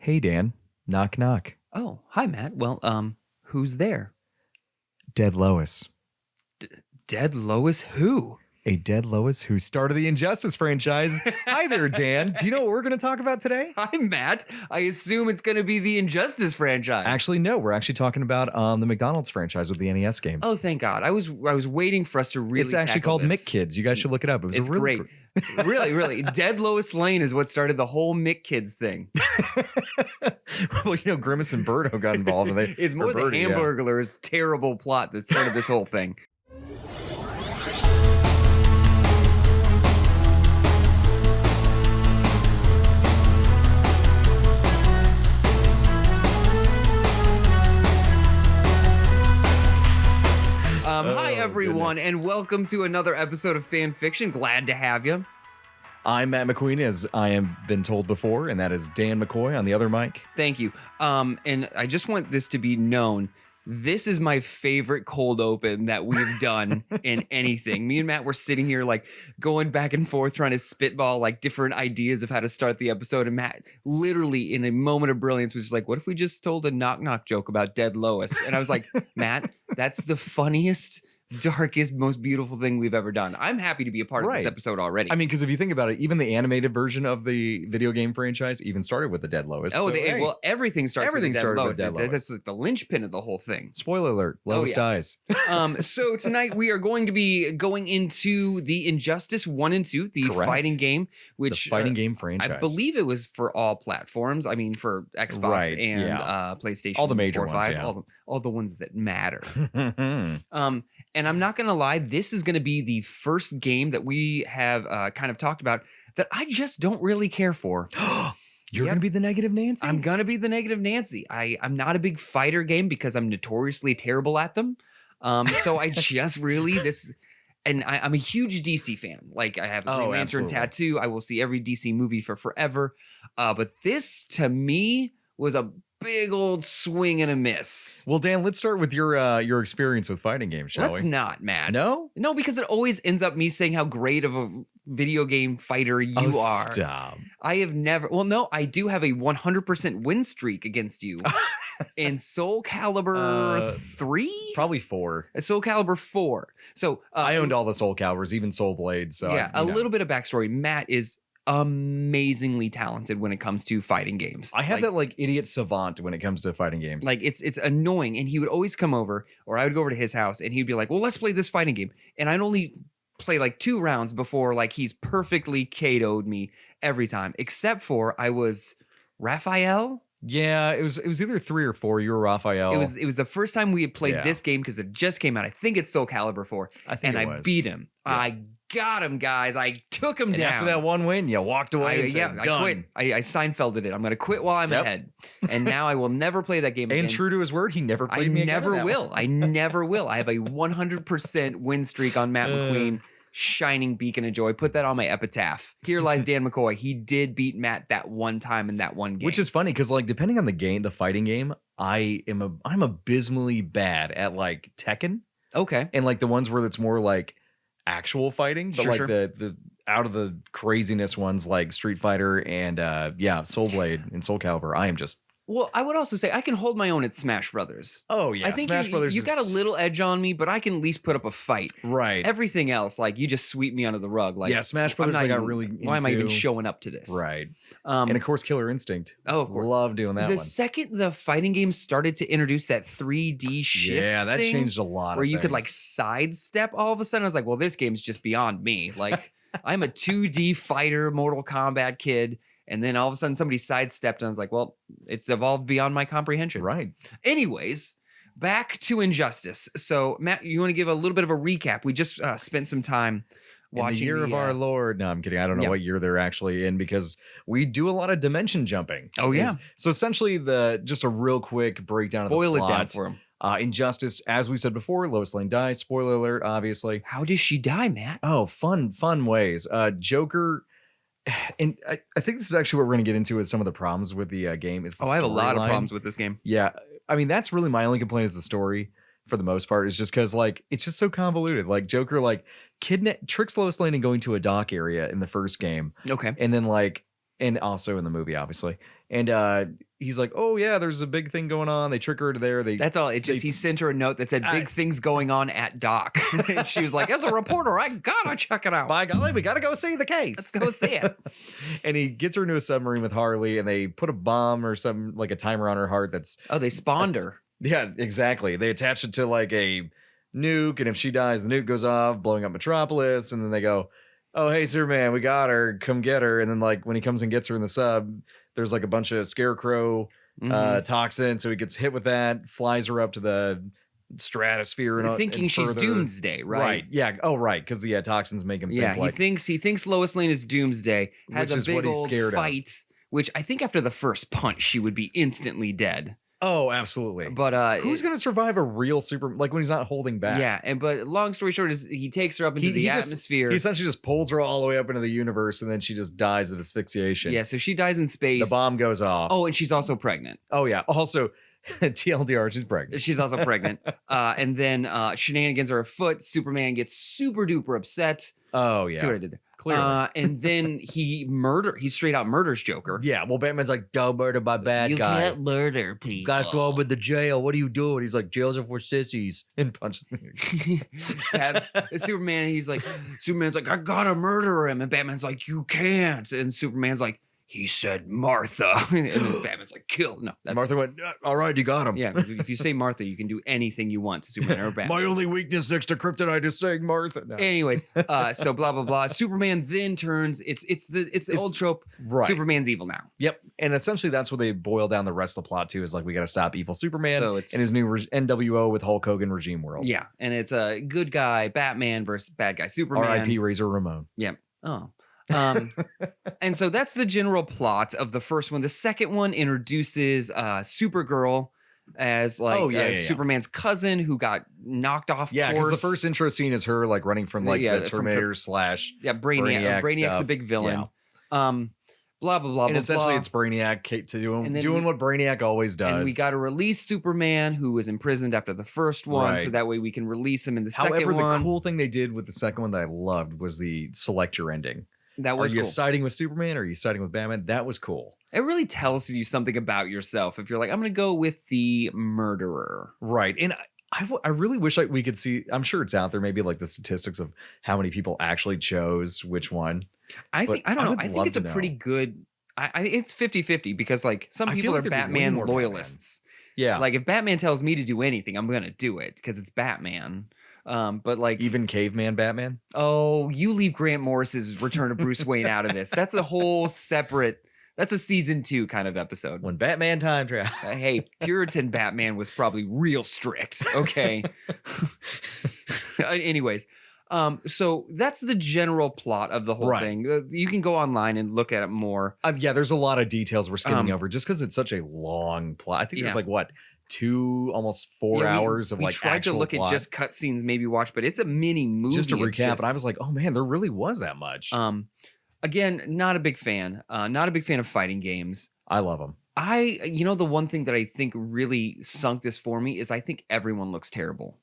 Hey, Dan. Knock, knock. Oh, hi, Matt. Well, who's there? Dead Lois. Dead Lois who? A dead Lois who started the Injustice franchise. Hi there, Dan. Do you know what we're going to talk about today? Hi, Matt. I assume it's going to be the Injustice franchise. Actually, no. We're actually talking about the McDonald's franchise with the NES games. Oh, thank God. I was waiting for us to really It's actually called this. McKids. You guys should look it up. It's really great. Really. Dead Lois Lane is what started the whole McKids thing. Well, Grimace and Birdo got involved. It's more the Hamburglar's terrible plot that started this whole thing. Hi, everyone, and welcome to another episode of Fan Fiction. Glad to have you. I'm Matt McQueen, as I have been told before, and that is Dan McCoy on the other mic. Thank you. And I just want this to be known. This is my favorite cold open that we've done in anything. Me and Matt were sitting here like going back and forth trying to spitball like different ideas of how to start the episode. And Matt literally in a moment of brilliance was just like, what if we just told a knock knock joke about Dead Lois? And I was like, Matt, that's the funniest, darkest, most beautiful thing we've ever done. I'm happy to be a part of this episode already. I mean, because if you think about it, even the animated version of the video game franchise even started with the Dead Lois. Oh, well, everything starts with Dead Lois. Lois. That's like the linchpin of the whole thing. Spoiler alert, Lois dies. So tonight we are going to be going into the Injustice 1 and 2, the fighting game, which the fighting game franchise. I believe it was for all platforms. I mean, for Xbox and PlayStation, all the major 4, ones, 5, all the ones that matter. And I'm not going to lie, this is going to be the first game that we have kind of talked about that I just don't really care for. You're going to be the negative Nancy? I'm going to be the negative Nancy. I'm not a big fighter game because I'm notoriously terrible at them. So I just really and I'm a huge DC fan. Like I have a Green Lantern tattoo. I will see every DC movie for forever. But this to me was a big old swing and a miss. Well, Dan, let's start with your experience with fighting games, shall we? Let's not, Matt. No? No, because it always ends up me saying how great of a video game fighter you are. Stop. I have never... Well, no, I do have a 100% win streak against you in Soul Calibur 3? Probably 4. Soul Calibur 4. So I owned all the Soul Caliburs, even Soul Blade. So yeah, a little bit of backstory. Matt is amazingly talented when it comes to fighting games. I have that like idiot savant when it comes to fighting games. Like it's annoying, and he would always come over, or I would go over to his house, and he'd be like, "Well, let's play this fighting game." And I'd only play like 2 rounds before like he's perfectly KO'd me every time, except for I was Raphael. Yeah, it was either 3 or 4. You were Raphael. It was the first time we had played this game because it just came out. I think it's Soul Calibur 4. I beat him. Yeah. I got him, guys. I took him down. After that one win, you walked away and said, I quit. I Seinfelded it. I'm going to quit while I'm ahead. And now I will never play that game again. And true to his word, he never played me again. I never will. I have a 100% win streak on Matt McQueen. Shining beacon of joy. Put that on my epitaph. Here lies Dan McCoy. He did beat Matt that one time in that one game. Which is funny because like depending on the game, the fighting game, I'm abysmally bad at like Tekken. Okay. And like the ones where it's more like actual fighting, but the out of the craziness ones like Street Fighter and Soul Blade and Soul Calibur, I am just... Well, I would also say I can hold my own at Smash Brothers. Oh, yeah. I think Smash Brothers you got a little edge on me, but I can at least put up a fight. Right. Everything else, like, you just sweep me under the rug. Like, Smash Brothers I got really into. Why am I even showing up to this? Right. And of course, Killer Instinct. Oh, of course. Love doing that one. The second the fighting games started to introduce that 3D shift that changed a lot where you could, like, sidestep all of a sudden. I was like, well, this game's just beyond me. Like, I'm a 2D fighter, Mortal Kombat kid. And then all of a sudden somebody sidestepped and I was like, well, it's evolved beyond my comprehension. Right. Anyways, back to Injustice. So, Matt, you want to give a little bit of a recap? We just spent some time watching in the year of our Lord. No, I'm kidding. I don't know what year they're actually in because we do a lot of dimension jumping. Oh, yeah. So essentially just a real quick breakdown of the plot. Boil it down for him. Injustice, as we said before, Lois Lane dies. Spoiler alert, obviously. How does she die, Matt? Oh, fun ways. Joker... And I think this is actually what we're going to get into with some of the problems with the game. Is I have a lot of problems with this game. Yeah. I mean, that's really my only complaint is the story for the most part. Is just because, like, it's just so convoluted. Like, Joker, like, tricks Lois Lane into going to a dock area in the first game. Okay. And then, like, and also in the movie, obviously. And he's like, oh yeah, there's a big thing going on. They trick her to there. That's all. It just he sent her a note that said big things going on at dock. She was like, as a reporter, I gotta check it out. By golly, we gotta go see the case. Let's go see it. And he gets her into a submarine with Harley, and they put a bomb or some like a timer on her heart. They spawned her. Yeah, exactly. They attach it to like a nuke, and if she dies, the nuke goes off, blowing up Metropolis. And then they go, oh, hey, Superman, we got her. Come get her. And then like when he comes and gets her in the sub, there's like a bunch of scarecrow toxin. So he gets hit with that, flies her up to the stratosphere. And thinking she's Doomsday, right? Right. Yeah. Oh, right. Because the toxins make him think like... he thinks Lois Lane is Doomsday, has a big old fight, which I think after the first punch, she would be instantly dead. Oh, absolutely. But who's going to survive a real Superman, like when he's not holding back? Yeah, but long story short is he takes her up into the atmosphere. He essentially just pulls her all the way up into the universe, and then she just dies of asphyxiation. Yeah, so she dies in space. The bomb goes off. Oh, and she's also pregnant. Oh, yeah. Also, TLDR, she's pregnant. She's also pregnant. And then shenanigans are afoot. Superman gets super duper upset. Oh, yeah. See what I did there? Clearly. And then he straight out murders Joker. Yeah, well, Batman's like, don't murder my bad guy. You can't murder people. Gotta throw him in the jail. What are you doing? He's like, jails are for sissies. And punches me. Superman's like, I gotta murder him. And Batman's like, you can't. And Superman's like, he said Martha. And then Batman's like, kill. No. Martha went, all right, you got him. Yeah, if you say Martha, you can do anything you want to Superman or Batman. My only weakness next to kryptonite is saying Martha. No. Anyways, so blah, blah, blah. Superman then turns, it's the old trope. Right. Superman's evil now. Yep. And essentially that's what they boil down the rest of the plot to, is like, we got to stop evil Superman and his new NWO with Hulk Hogan Regime World. Yeah. And it's a good guy Batman versus bad guy Superman. R.I.P. Razor Ramon. Yeah. Oh. And so that's the general plot of the first one. The second one introduces Supergirl as Superman's cousin who got knocked off course. Yeah, because the first intro scene is her like running from like the Terminator / Brainiac. Brainiac's a big villain. Yeah. Blah, blah, blah, and essentially it's Brainiac doing what Brainiac always does. And we got to release Superman, who was imprisoned after the first one, so that way we can release him in the second one. However, the cool thing they did with the second one that I loved was the select your ending. That was Are you siding with Superman or are you siding with Batman? That was cool. It really tells you something about yourself if you're like, I'm going to go with the murderer. Right. And I really wish we could see, I'm sure it's out there, maybe like the statistics of how many people actually chose which one. I think it's a pretty good, it's 50-50 because like some people are Batman loyalists. Yeah. Like if Batman tells me to do anything, I'm going to do it because it's Batman. But like even caveman Batman. Oh, you leave Grant Morris's Return of Bruce Wayne out of this. That's a whole separate. That's a season 2 kind of episode. When Batman time travel. Hey, Puritan Batman was probably real strict. Okay. Anyways, so that's the general plot of the whole thing. You can go online and look at it more. Yeah, there's a lot of details we're skimming over just because it's such a long plot. I think there's like what? 2 almost 4 hours of like tried to look plot. At just cutscenes, maybe watch, but it's a mini movie. Just to recap, and I was like, oh man, there really was that much. Again, not a big fan. Not a big fan of fighting games. I love them. The one thing that I think really sunk this for me is I think everyone looks terrible.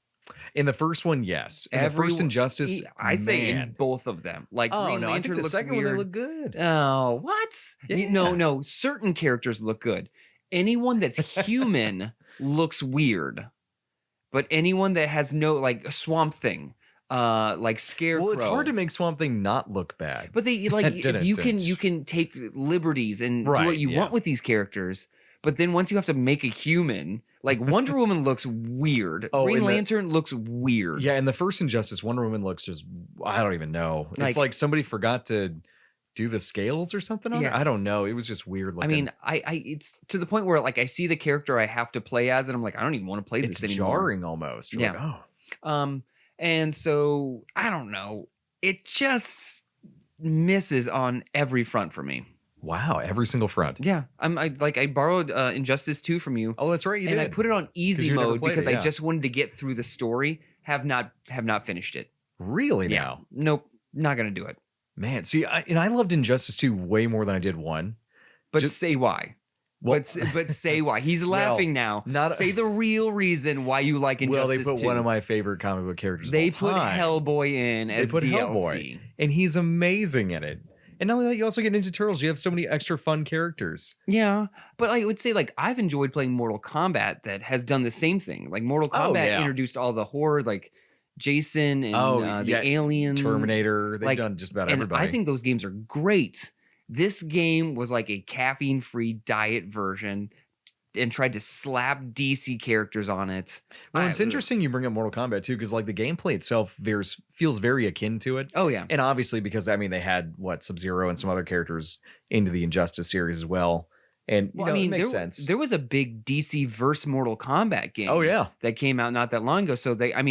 In the first one, yes. In the first Injustice, I'd say in both of them. Like, Green Lantern I think the second weird. one they look good. Oh, what? Yeah. No. Certain characters look good. Anyone that's human looks weird, but anyone that has no like a Swamp Thing, like Scarecrow. Well, it's hard to make Swamp Thing not look bad. But they like you can take liberties and do what you want with these characters. But then once you have to make a human, like Wonder Woman looks weird. Green Lantern looks weird. Yeah, in the first Injustice, Wonder Woman looks just I don't even know. It's like somebody forgot to do the scales or something on it? I don't know. It was just weird looking. I mean, it's to the point where like I see the character I have to play as and I'm like, I don't even want to play this anymore. It's jarring almost. You're like, oh. And so I don't know. It just misses on every front for me. Wow, every single front. Yeah. I borrowed Injustice 2 from you. Oh, that's right. You did. I put it on easy mode because I just wanted to get through the story. Have not finished it. Really now? Nope. Not gonna do it. Man, see, I loved Injustice 2 way more than I did 1. But say why. Well, but say why. He's laughing now. Say the real reason why you like Injustice 2. Well, they put one of my favorite comic book characters They put Hellboy in as DLC. Hellboy, and he's amazing in it. And not only that, you also get Ninja Turtles. You have so many extra fun characters. Yeah, but I would say like I've enjoyed playing Mortal Kombat that has done the same thing. Like Mortal Oh, Kombat yeah. introduced all the horde, like Jason and the Alien, Terminator. They've done just about and everybody. I think those games are great. This game was like a caffeine-free diet version and tried to slap DC characters on it. Well, it's interesting you bring up Mortal Kombat too, because like the gameplay itself feels very akin to it. Oh yeah, And obviously because I mean they had Sub-Zero and some other characters into the Injustice series as well. And well, I mean, it makes sense. There was a big DC verse Mortal Kombat game. Oh yeah, that came out not that long ago. So they're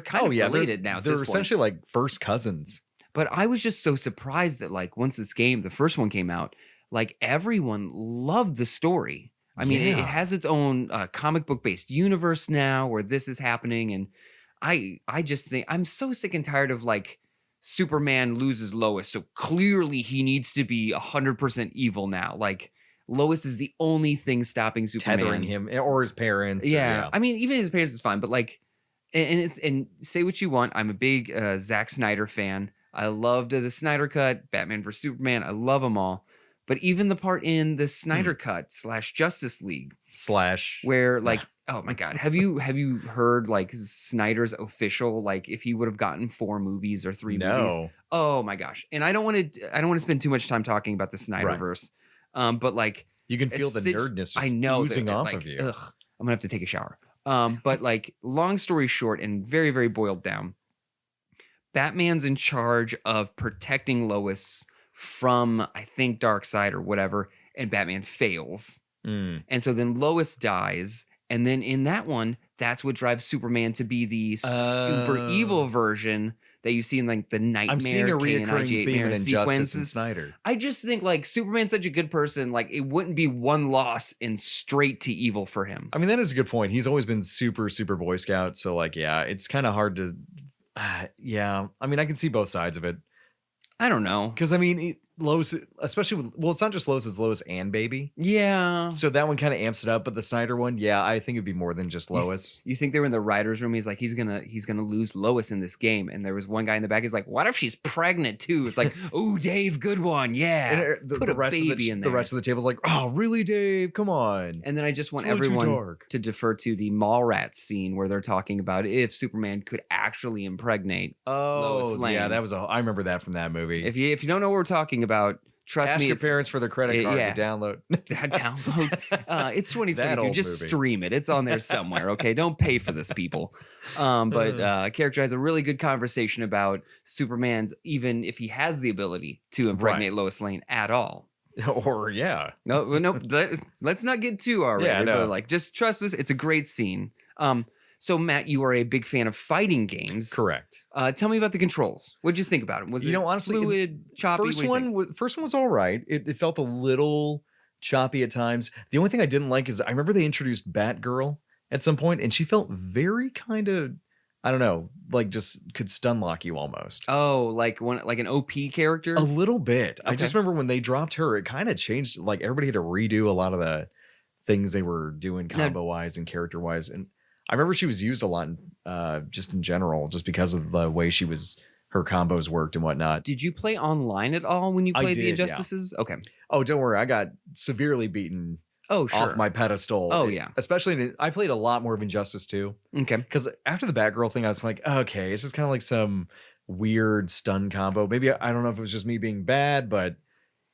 kind of related now. They're essentially like first cousins. But I was just so surprised that like once the first one came out, like everyone loved the story. I mean, it has its own comic book based universe now where this is happening, and I just think I'm so sick and tired of like Superman loses Lois, so clearly he needs to be 100% evil now. Like Lois is the only thing stopping Superman, tethering him or his parents. Yeah, I mean, even his parents is fine, but like, and say what you want. I'm a big Zack Snyder fan. I loved the Snyder Cut, Batman vs Superman. I love them all. But even the part in the Snyder Cut / Justice League / where like, oh my God, have you heard like Snyder's official, like if he would have gotten 4 movies or 3 movies? Oh my gosh. And I don't want to spend too much time talking about the Snyderverse. But like you can feel the nerdness just oozing off of you. Ugh, I'm gonna have to take a shower. But like long story short and very, very boiled down, Batman's in charge of protecting Lois from, I think, Darkseid or whatever, and Batman fails. And so then Lois dies. And then in that one, that's what drives Superman to be the super evil version that you see in like the Nightmare. I'm seeing a reoccurring theme in Injustice and Snyder. I just think like Superman's such a good person, like it wouldn't be one loss and straight to evil for him. I mean, that is a good point. He's always been super, super Boy Scout. So like, yeah, it's kind of hard to... yeah, I mean, I can see both sides of it. I don't know. Because, I mean, Lois, especially with... Well, it's not just Lois, it's Lois and Baby. Yeah. So that one kind of amps it up. But the Snyder one, yeah, I think it'd be more than just Lois. You think they were in the writer's room? He's like, he's gonna lose Lois in this game. And there was one guy in the back. He's like, what if she's pregnant too? It's like, oh, Dave, good one. Yeah. And the rest of the rest of the table's like, oh, really, Dave? Come on. And then I just want everyone to defer to the Mallrats scene where they're talking about if Superman could actually impregnate Lois Lane. Yeah, I remember that from that movie. If you don't know what we're talking about, trust me. Ask your parents for their credit card to download. Download. It's 2022. Just stream it. It's on there somewhere. Okay, don't pay for this, people. But character has a really good conversation about Superman's, even if he has the ability to impregnate Lois Lane at all. Or yeah. No. Let's not get too R-rated. Yeah, no. But like, just trust us. It's a great scene. So Matt, you are a big fan of fighting games. Correct. Tell me about the controls. What'd you think about it? Was it honestly, fluid, choppy? First one was all right. It felt a little choppy at times. The only thing I didn't like is I remember they introduced Batgirl at some point, and she felt very kind of, I don't know, like just could stun lock you almost. Oh, like an OP character? A little bit. Okay. I just remember when they dropped her, it kind of changed. Like everybody had to redo a lot of the things they were doing combo wise and character wise, and I remember she was used a lot, just in general, just because of the way her combos worked and whatnot. Did you play online at all when you played the Injustices? Yeah. Okay. Oh, don't worry. I got severely beaten off my pedestal. Oh, yeah. Especially, I played a lot more of Injustice 2. Okay. Because after the Batgirl thing, I was like, okay, it's just kind of like some weird stun combo. Maybe, I don't know if it was just me being bad, but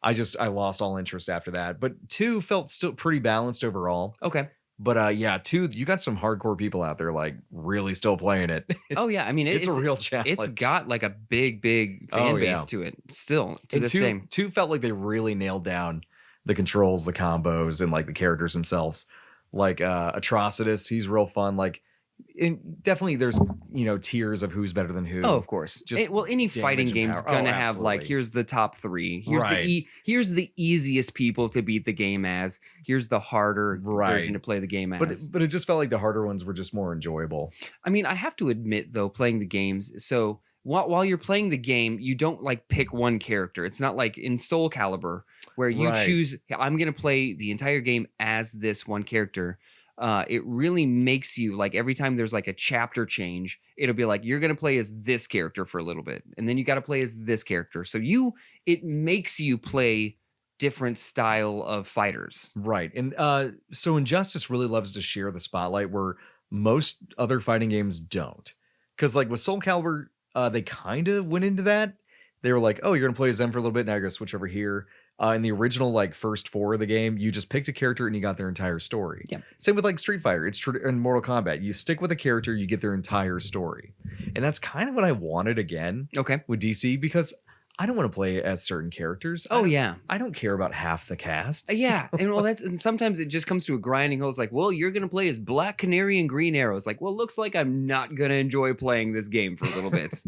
I lost all interest after that. But 2 felt still pretty balanced overall. Okay. But 2, you got some hardcore people out there like really still playing it. Oh yeah, I mean it's a real challenge. It's got like a big fan base to it still to this day. 2 felt like they really nailed down the controls, the combos, and like the characters themselves. Like Atrocitus, he's real fun. Like definitely there's tiers of who's better than who. Oh, of course. Any fighting game's gonna have like, here's the top 3. Here's the easiest people to beat the game as. Here's the harder version to play the game as. But it just felt like the harder ones were just more enjoyable. I mean, I have to admit though, playing the games, so while you're playing the game, you don't like pick one character. It's not like in Soul Calibur where you choose, I'm gonna play the entire game as this one character. it really makes you like every time there's like a chapter change, it'll be like you're gonna play as this character for a little bit, and then you got to play as this character. So it makes you play different style of fighters. Right. And so Injustice really loves to share the spotlight where most other fighting games don't. Because like with Soul Calibur, they kind of went into that. They were like, oh, you're going to play as them for a little bit. Now you're going to switch over here. In the original like first 4 of the game, you just picked a character and you got their entire story. Yeah. Same with like Street Fighter. It's in Mortal Kombat. You stick with a character, you get their entire story. And that's kind of what I wanted again with DC because I don't want to play as certain characters. I don't care about half the cast. Yeah. And sometimes it just comes to a grinding halt. It's like, well, you're going to play as Black Canary and Green Arrow. It's like, well, looks like I'm not going to enjoy playing this game for a little bit.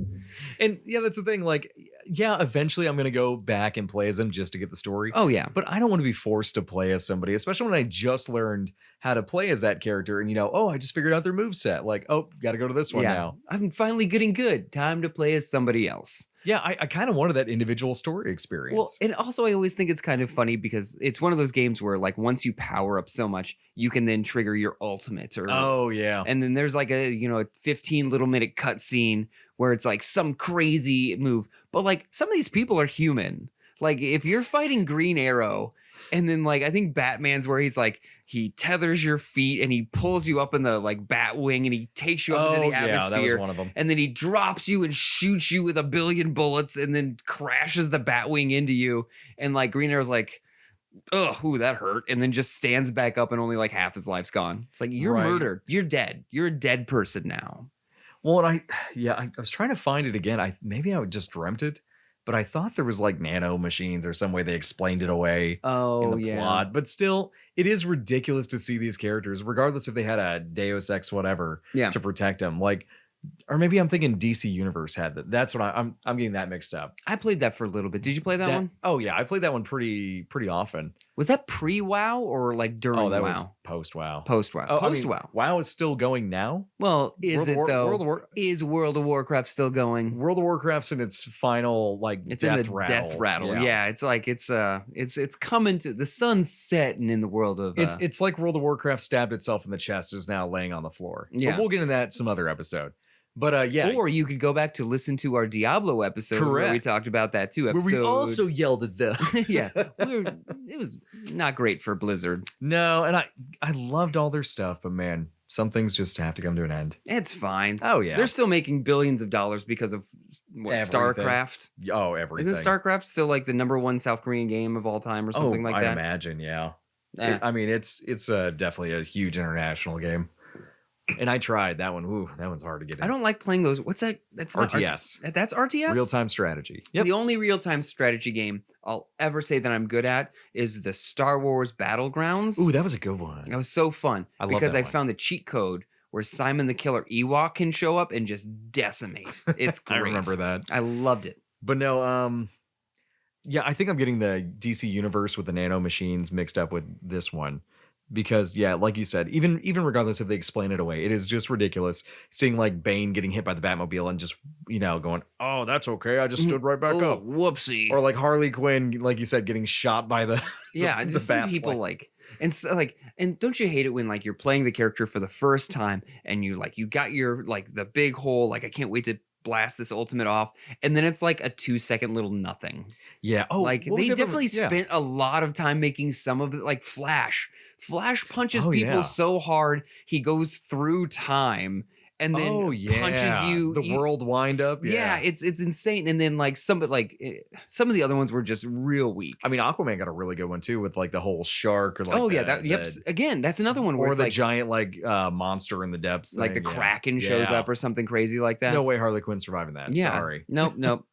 And yeah, that's the thing. Like, yeah, eventually I'm going to go back and play as them just to get the story. Oh, yeah. But I don't want to be forced to play as somebody, especially when I just learned how to play as that character and, I just figured out their moveset. Like, oh, got to go to this one now. I'm finally getting good. Time to play as somebody else. Yeah, I kind of wanted that individual story experience. Well, and also I always think it's kind of funny because it's one of those games where like once you power up so much, you can then trigger your ultimate. Oh, yeah. And then there's like a 15 little minute cutscene where it's like some crazy move. But like some of these people are human. Like if you're fighting Green Arrow and then like I think Batman's where he's like he tethers your feet and he pulls you up in the like bat wing and he takes you up into the atmosphere. That was one of them. And then he drops you and shoots you with 1 billion bullets and then crashes the bat wing into you. And like Green Arrow's like, ooh, that hurt. And then just stands back up and only like half his life's gone. It's like you're murdered. You're dead. You're a dead person now. Well, I was trying to find it again. Maybe I just dreamt it. But I thought there was like nano machines or some way they explained it away in the plot. But still, it is ridiculous to see these characters, regardless if they had a Deus Ex whatever to protect them. Like, or maybe I'm thinking DC Universe had that. That's what I'm getting that mixed up. I played that for a little bit. Did you play that one? Oh yeah, I played that one pretty often. Was that pre-WoW or like during WoW? Oh, that was post-WoW. Post-WoW. Oh, Post-WoW. WoW is still going now? Well, is it though? Is World of Warcraft still going? World of Warcraft's in its final it's death in the rattle. Death rattle. Yeah, it's like it's coming to the sun's setting in the world of it's like World of Warcraft stabbed itself in the chest and is now laying on the floor. Yeah. But we'll get into that some other episode. But yeah. Or you could go back to listen to our Diablo episode where we talked about that too. Where we also yelled at them. Yeah. It was not great for Blizzard. No, and I loved all their stuff, but man, some things just have to come to an end. It's fine. Oh yeah. They're still making billions of dollars because of StarCraft. Oh, everything. Isn't StarCraft still like the #1 South Korean game of all time or something like that? I imagine, yeah. It's definitely a huge international game. And I tried that one. Ooh, that one's hard to get in. I don't like playing those. What's that? That's not RTS. That's RTS? Real-time strategy. Yep. The only real-time strategy game I'll ever say that I'm good at is the Star Wars Battlegrounds. Ooh, that was a good one. That was so fun. Because I found the cheat code where Simon the Killer Ewok can show up and just decimate. It's great. I remember that. I loved it. But no, yeah, I think I'm getting the DC Universe with the nano machines mixed up with this one. Because, yeah, like you said, even regardless if they explain it away, it is just ridiculous seeing like Bane getting hit by the Batmobile and just, going, oh, that's okay. I just stood right back up. Whoopsie. Or like Harley Quinn, like you said, getting shot by the just some people and don't you hate it when like you're playing the character for the first time and you got your like the big hole, like I can't wait to blast this ultimate off, and then it's like a 2-second little nothing. Yeah. Oh, like they definitely spent a lot of time making some of it like Flash punches people so hard he goes through time and then punches you. The world wind up. Yeah, it's insane. And then like some of the other ones were just real weak. I mean, Aquaman got a really good one too with like the whole shark or like again, that's another one where or it's the like giant monster in the depths, like thing. the Kraken shows up or something crazy like that. No way Harley Quinn's surviving that. Yeah. Sorry. Nope.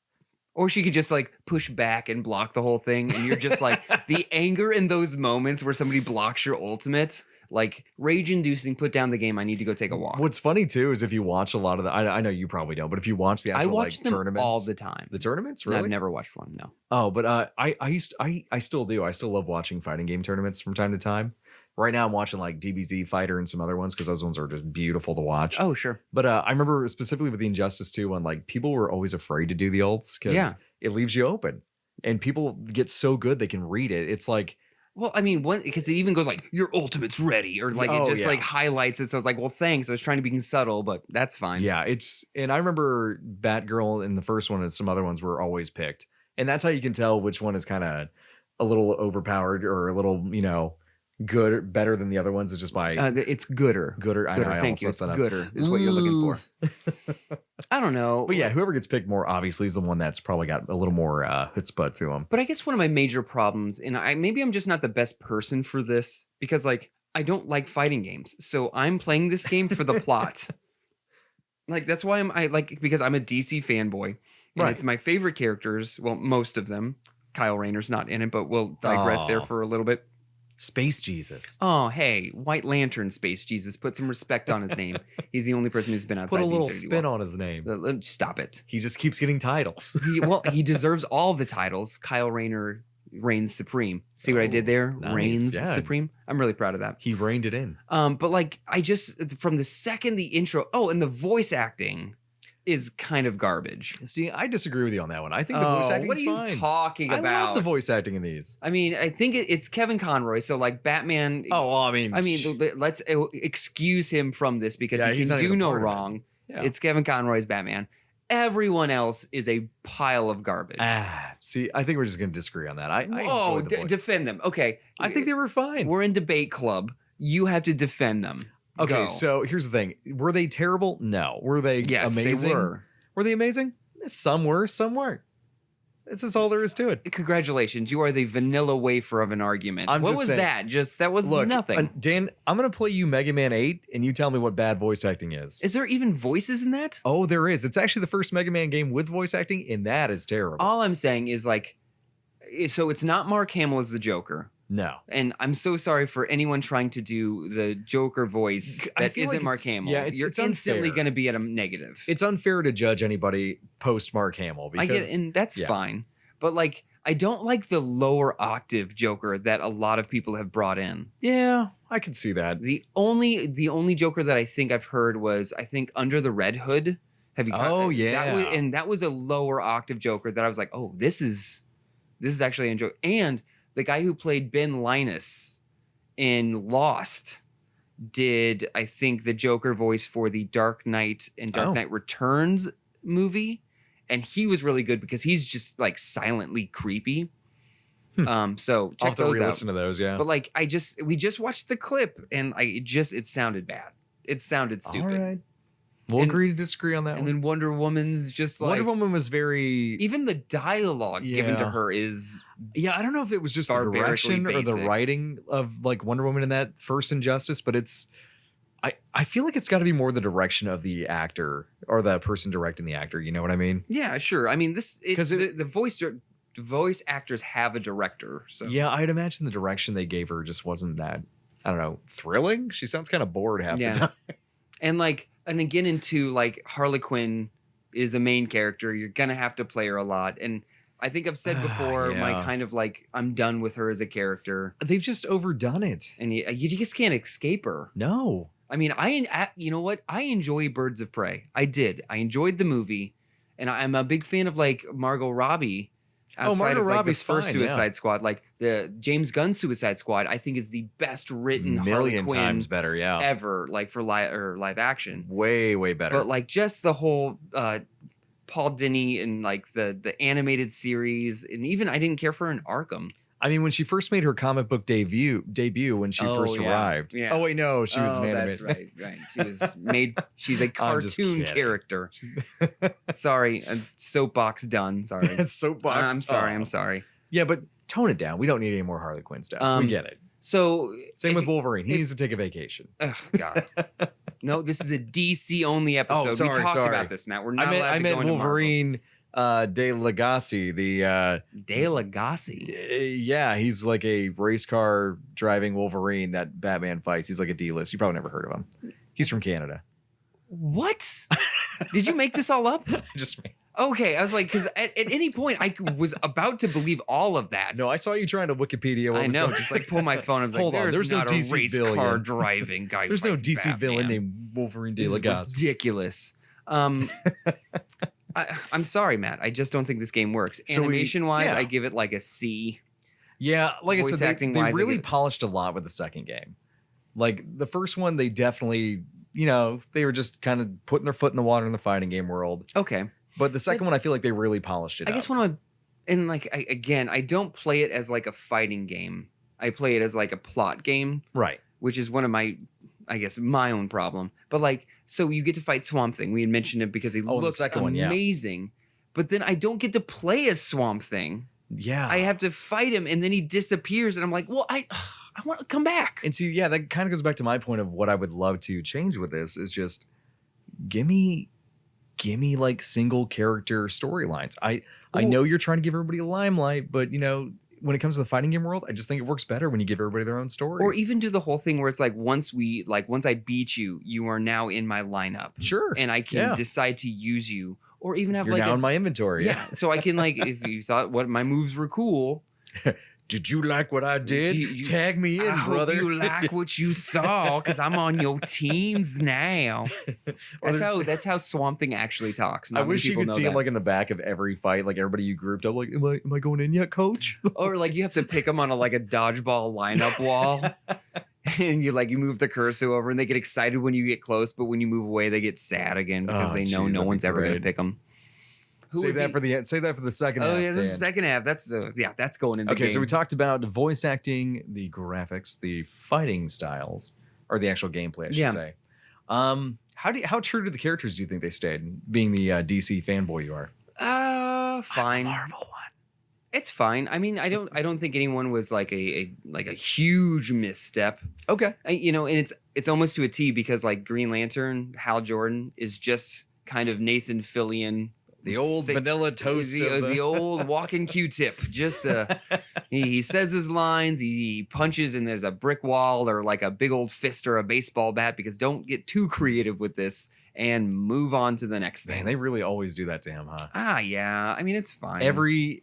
Or she could just like push back and block the whole thing. And you're just like the anger in those moments where somebody blocks your ultimate, like rage inducing, put down the game. I need to go take a walk. What's funny too is if you watch a lot of I know you probably don't, but if you watch the actual them tournaments all the time. The tournaments, really? No, I've never watched one. No. Oh, but I still do. I still love watching fighting game tournaments from time to time. Right now I'm watching like DBZ Fighter and some other ones because those ones are just beautiful to watch. Oh, sure. But I remember specifically with the Injustice 2 one, like people were always afraid to do the ults because it leaves you open. And people get so good they can read it. It's like Well, I mean, because it even goes like your ultimate's ready, or like it just like highlights it. So it's like, well, thanks. I was trying to be subtle, but that's fine. Yeah, and I remember Batgirl in the first one and some other ones were always picked. And that's how you can tell which one is kind of a little overpowered or a little, good, better than the other ones. It's just by it's gooder. Gooder. I know, I Thank you. It's almost messed that up. gooder is what you're looking for. I don't know. But yeah, whoever gets picked more obviously is the one that's probably got a little more chutzpah to him. But I guess one of my major problems, and maybe I'm just not the best person for this, because like I don't like fighting games. So I'm playing this game for the plot. Like that's why because I'm a DC fanboy. And it's my favorite characters. Well, most of them. Kyle Rayner's not in it, but we'll digress there for a little bit. Space Jesus. Oh, hey, White Lantern Space Jesus. Put some respect on his name. He's the only person who's been outside. Put a little spin on his name. Stop it. He just keeps getting titles. He deserves all the titles. Kyle Rayner reigns supreme. See what I did there? Nice. Reigns supreme. I'm really proud of that. He reined it in. But like, I just, from the second the intro, and the voice acting is kind of garbage. See, I disagree with you on that one. I think the voice acting is fine. What are you talking about? I love the voice acting in these. I mean, I think it's Kevin Conroy. So like Batman. Oh, well, I mean, let's excuse him from this because he can do no wrong. Yeah. It's Kevin Conroy's Batman. Everyone else is a pile of garbage. See, I think we're just going to disagree on that. I defend them. Okay. I think they were fine. We're in debate club. You have to defend them. Okay, so here's the thing. Were they terrible? No. Were they amazing? They were. Were they amazing? Some were, some weren't. This is all there is to it. Congratulations. You are the vanilla wafer of an argument. What was that? That was nothing. Dan, I'm going to play you Mega Man 8, and you tell me what bad voice acting is. Is there even voices in that? Oh, there is. It's actually the first Mega Man game with voice acting, and that is terrible. All I'm saying is like, so it's not Mark Hamill as the Joker. No. And I'm so sorry for anyone trying to do the Joker voice that isn't Mark Hamill. Yeah, you're instantly going to be at a negative. It's unfair to judge anybody post Mark Hamill. Because, I get it, and that's fine. But like, I don't like the lower octave Joker that a lot of people have brought in. Yeah, I can see that. The only Joker that I think I've heard was, I think, Under the Red Hood. Have you? Yeah. That was a lower octave Joker that I was like, oh, this is actually enjoyable. And the guy who played Ben Linus in Lost did, I think, the Joker voice for the Dark Knight and Dark Knight Returns movie. And he was really good because he's just like silently creepy. So check those out. Listen to those, yeah. But like, we just watched the clip and it sounded bad. It sounded stupid. All right. We'll agree to disagree on that. And then Wonder Woman's just like, Wonder Woman was very, even the dialogue given to her is, I don't know if it was just the direction or the writing of like Wonder Woman in that first Injustice, but I feel like it's got to be more the direction of the actor or the person directing the actor. You know what I mean? Yeah, sure. I mean, the voice actors have a director. So yeah, I'd imagine the direction they gave her just wasn't that, I don't know, thrilling. She sounds kind of bored half the time. And again, into like Harley Quinn is a main character. You're going to have to play her a lot. And I think I've said before, my kind of like, I'm done with her as a character. They've just overdone it. And you just can't escape her. No. I mean, you know what? I enjoy Birds of Prey. I did. I enjoyed the movie. And I'm a big fan of like Margot Robbie. Outside of like the first Suicide Squad, like the James Gunn Suicide Squad, I think is the best written Harley Quinn times better, ever, like for live action. Way better. But like just the whole Paul Dini and like the animated series, and even I didn't care for her in Arkham. I mean, when she first made her comic book debut when she first arrived. Yeah. Oh wait, no, she was an animated. That's right. She was made. She's a cartoon character. Sorry, soapbox done. Sorry, soapbox. I'm sorry. Yeah, but tone it down. We don't need any more Harley Quinn stuff. We get it. So same with Wolverine. He needs to take a vacation. Oh God. No, this is a DC only episode. We talked about this, Matt. We're not allowed to go into Wolverine. De Legacy, De Legacy. Yeah, he's like a race car driving Wolverine that Batman fights. He's like a D-list. You probably never heard of him. He's from Canada. What? Did you make this all up? Just me. Okay, I was like, because at any point I was about to believe all of that. No, I saw you trying to Wikipedia. I know, just like pull my phone and hold on. There's no DC race villain. Car driving guy. There's no DC Batman. villain named Wolverine De Legacy. Ridiculous. I'm sorry, Matt. I just don't think this game works. Animation-wise, I give it like a C. Yeah, like I Voice said, acting they wise, I really get- polished a lot with the second game. Like the first one, they definitely, they were just kind of putting their foot in the water in the fighting game world. Okay. But the second one, I feel like they really polished it I up. guess and like, again, I don't play it as like a fighting game. I play it as like a plot game, Right. which is one of my, I guess, my own problem. But like, so you get to fight Swamp Thing. We had mentioned it because he the looks second one, yeah. amazing. But then I don't get to play as Swamp Thing. Yeah. I have to fight him, and then he disappears, and I'm like, well, I want to come back. And see, yeah, that kind of goes back to my point of what I would love to change with this is just give me like single character storylines. I know you're trying to give everybody a limelight, but when it comes to the fighting game world, I just think it works better when you give everybody their own story. Or even do the whole thing where it's like once I beat you, you are now in my lineup. Sure. And I can decide to use you, or even have you're like now in my inventory. Yeah. So I can like, if you thought what my moves were cool. Did you like what I did? Tag me in, I brother. hope you like what you saw, because I'm on your teams now. That's how Swamp Thing actually talks. I wish you could see him like in the back of every fight, like everybody you grouped up. Like, am I going in yet, coach? Or like you have to pick him on a dodgeball lineup wall, and you move the cursor over, and they get excited when you get close, but when you move away, they get sad again because they know no one's ever going to pick them. Save that for the second half. Oh yeah, this is Dan. the second half. That's going in the game. Okay, so we talked about voice acting, the graphics, the fighting styles, or the actual gameplay, I should say. How true to the characters do you think they stayed? Being the DC fanboy you are. Fine. Marvel one. It's fine. I mean, I don't think anyone was like a huge misstep. Okay. And it's almost to a T, because like Green Lantern, Hal Jordan is just kind of Nathan Fillion. The old vanilla toast. The old walking Q-tip. Just he says his lines, he punches, and there's a brick wall or like a big old fist or a baseball bat, because don't get too creative with this and move on to the next thing. Man, they really always do that to him, huh? Yeah. I mean, it's fine. Every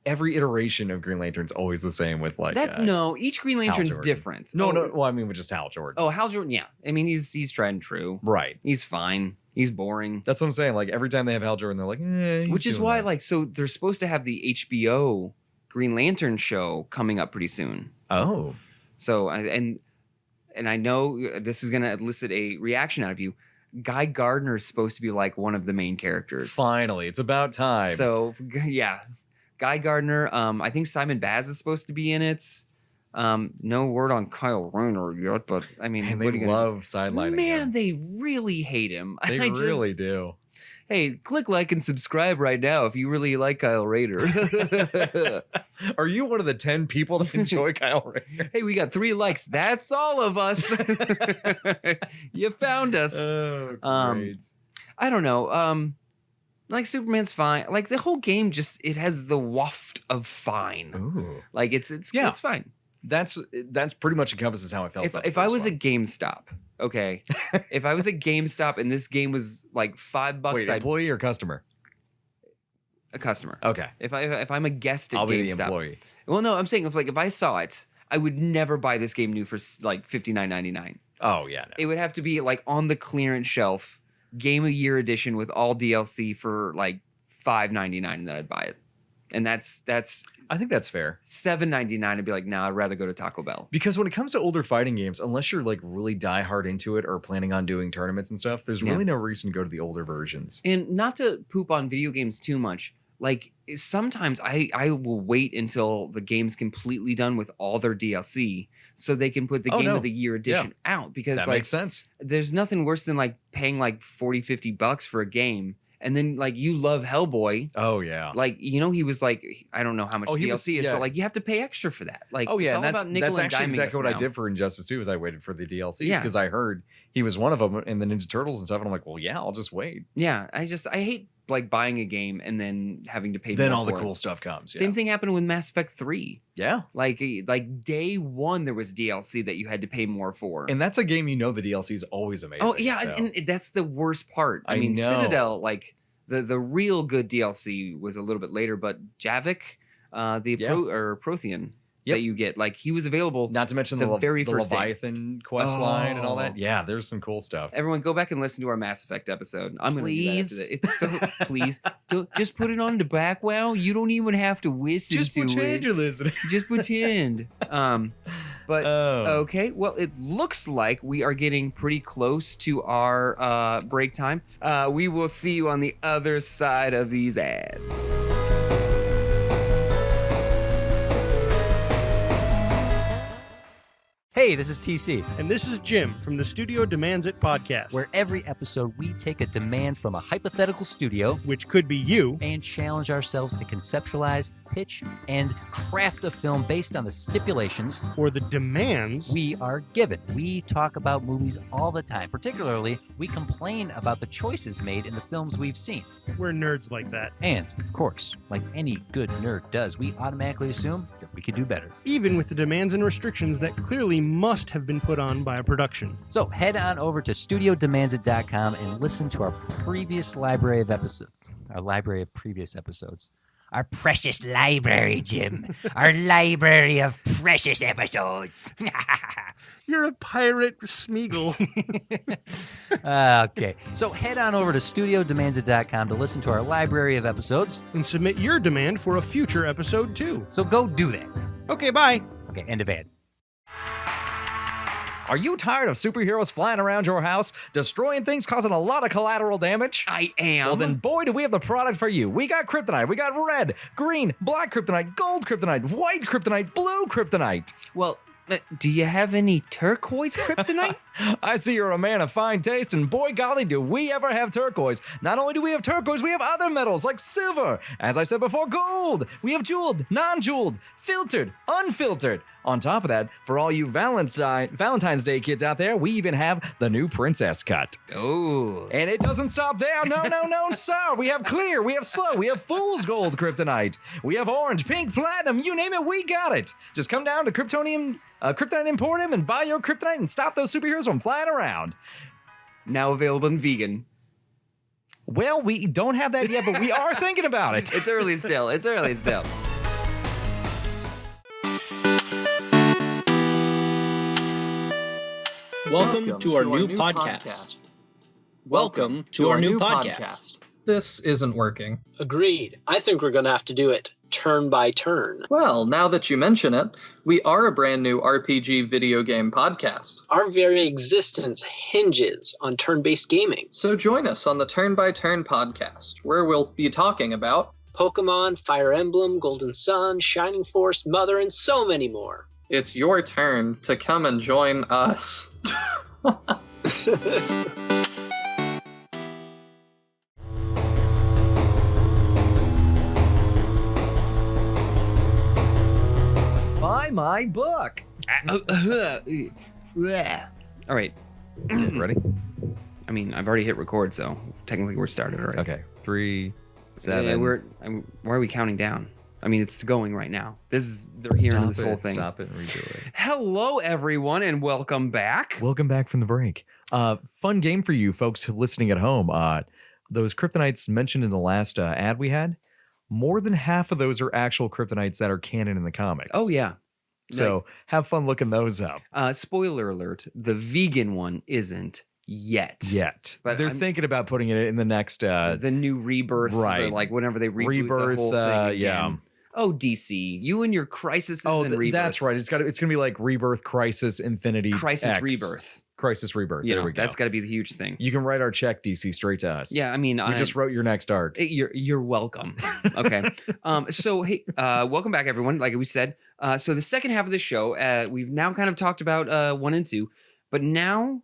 iteration of Green Lantern's always the same with like each Green Lantern's different. No, well, I mean with just Hal Jordan. Oh, Hal Jordan, yeah. I mean, he's tried and true. Right. He's fine. He's boring. That's what I'm saying. Like every time they have Hal Jordan, they're like, which is why, so they're supposed to have the HBO Green Lantern show coming up pretty soon. Oh. So, and I know this is going to elicit a reaction out of you. Guy Gardner is supposed to be like one of the main characters. Finally, it's about time. So, yeah. Guy Gardner. I think Simon Baz is supposed to be in it. No word on Kyle Rayner yet, but I mean, and they love sidelining him. They really hate him. They really do. Hey, click like and subscribe right now if you really like Kyle Rayner. Are you one of the 10 people that enjoy Kyle Rayner? Hey, we got 3 likes. That's all of us. You found us. Oh, great. I don't know. Like Superman's fine. Like the whole game it has the waft of fine. Ooh. Like it's fine. That's pretty much encompasses how I felt. If I was at GameStop, okay. If I was at GameStop and this game was like $5, wait, employee or customer? A customer. Okay. If I'm a guest at I'll GameStop, be the employee. Well, no, I'm saying if I saw it, I would never buy this game new for like $59.99. Oh yeah. No. It would have to be like on the clearance shelf, Game of Year edition with all DLC for like $5.99 that I'd buy it. And that's I think that's fair. $7.99. I'd be like, nah, I'd rather go to Taco Bell. Because when it comes to older fighting games, unless you're like really diehard into it or planning on doing tournaments and stuff, there's really no reason to go to the older versions. And not to poop on video games too much, like sometimes I will wait until the game's completely done with all their DLC so they can put the Game of the Year edition out, because that like makes sense. There's nothing worse than like paying like $40-$50 for a game. And then, like, you love Hellboy. Oh, yeah. Like, he was like, I don't know how much DLC is, yeah. but like, you have to pay extra for that. Like, oh, yeah. it's all about nickel that's and actually diming exactly what I now. did for Injustice 2 is I waited for the DLCs because I heard he was one of them in the Ninja Turtles and stuff. And I'm like, well, yeah, I'll just wait. Yeah. I hate like buying a game and then having to pay then more all the for cool it. stuff comes. Same thing happened with Mass Effect 3. Yeah. Like day one, there was DLC that you had to pay more for. And that's a game the DLC is always amazing. Oh, yeah. So. And that's the worst part. I mean, know. Citadel, like, the real good DLC was a little bit later, but Javik, Prothean. Yep. that you get. Like he was available. Not to mention The the very first day. Leviathan quest line and all Oh. that. Yeah, there's some cool stuff. Everyone, go back and listen to our Mass Effect episode. I'm going to do that after Please? that. It's so please just put it on the back. Wow, you don't even have to listen Just to pretend it. you're listening. Just pretend. But okay, well, it looks like we are getting pretty close to our break time. We will see you on the other side of these ads. Hey, this is TC, And this is Jim from the Studio Demands It podcast, where every episode we take a demand from a hypothetical studio which could be you. and challenge ourselves to conceptualize, pitch, and craft a film based on the stipulations Or the demands. we are given. We talk about movies all the time. Particularly, we complain about the choices made in the films we've seen. We're nerds like that. And, of course, like any good nerd does, we automatically assume that we could do better. Even with the demands and restrictions that clearly must have been put on by a production. So head on over to studiodemandsit.com and listen to our previous library of episodes. Our library of previous episodes. Our precious library, Jim. Our library of precious episodes. You're a pirate, Smeagol. Okay. So head on over to studiodemandsit.com to listen to our library of episodes. And submit your demand for a future episode too. So go do that. Okay, bye. Okay, end of ad. Are you tired of superheroes flying around your house, destroying things, causing a lot of collateral damage? I am. Well, then, boy, do we have the product for you. We got kryptonite. We got red, green, black kryptonite, gold kryptonite, white kryptonite, blue kryptonite. Well, do you have any turquoise kryptonite? I see you're a man of fine taste, and boy golly, do we ever have turquoise. Not only do we have turquoise, we have other metals like silver. As I said before, gold. We have jeweled, non-jeweled, filtered, unfiltered. On top of that, for all you Valentine's Day kids out there, we even have the new princess cut. Oh. And it doesn't stop there. No, sir. We have clear, we have slow, we have fool's gold kryptonite. We have orange, pink, platinum, you name it, we got it. Just come down to Kryptonium Emporium and buy your kryptonite and stop those superheroes from flying around. Now available in vegan. Well, we don't have that yet, but we are thinking about it. It's early still. It's early still. Welcome to our new podcast. Welcome to our new podcast. This isn't working. Agreed. I think we're going to have to do it turn by turn. Well, now that you mention it, we are a brand new RPG video game podcast. Our very existence hinges on turn-based gaming. So join us on the Turn by Turn podcast, where we'll be talking about Pokemon, Fire Emblem, Golden Sun, Shining Force, Mother, and so many more. It's your turn to come and join us. Buy my book. All right. Ready? I mean, I've already hit record, so technically we're started already. Okay. 3, 7. Yeah, why are we counting down? I mean, it's going right now. They're hearing this whole thing. Stop it and redo it. Hello, everyone, and welcome back. Welcome back from the break. Fun game for you folks listening at home. Those kryptonites mentioned in the last ad we had, more than half of those are actual kryptonites that are canon in the comics. Oh, yeah. So have fun looking those up. Spoiler alert, the vegan one isn't yet. But they're thinking about putting it in the next... the new Rebirth, right. Like whenever they reboot Rebirth, the whole thing again. yeah. Oh, DC, you and your Crisis and Rebirth. That's right. It's gonna be like Rebirth, Crisis, Infinity, Crisis, X. Rebirth. Crisis, Rebirth. You There know, we go. that's got to be the huge thing. You can write our check, DC, straight to us. Yeah, I mean, we just wrote your next arc. You're welcome. Okay. So hey, welcome back, everyone. Like we said, so the second half of the show, we've now kind of talked about 1 and 2, but now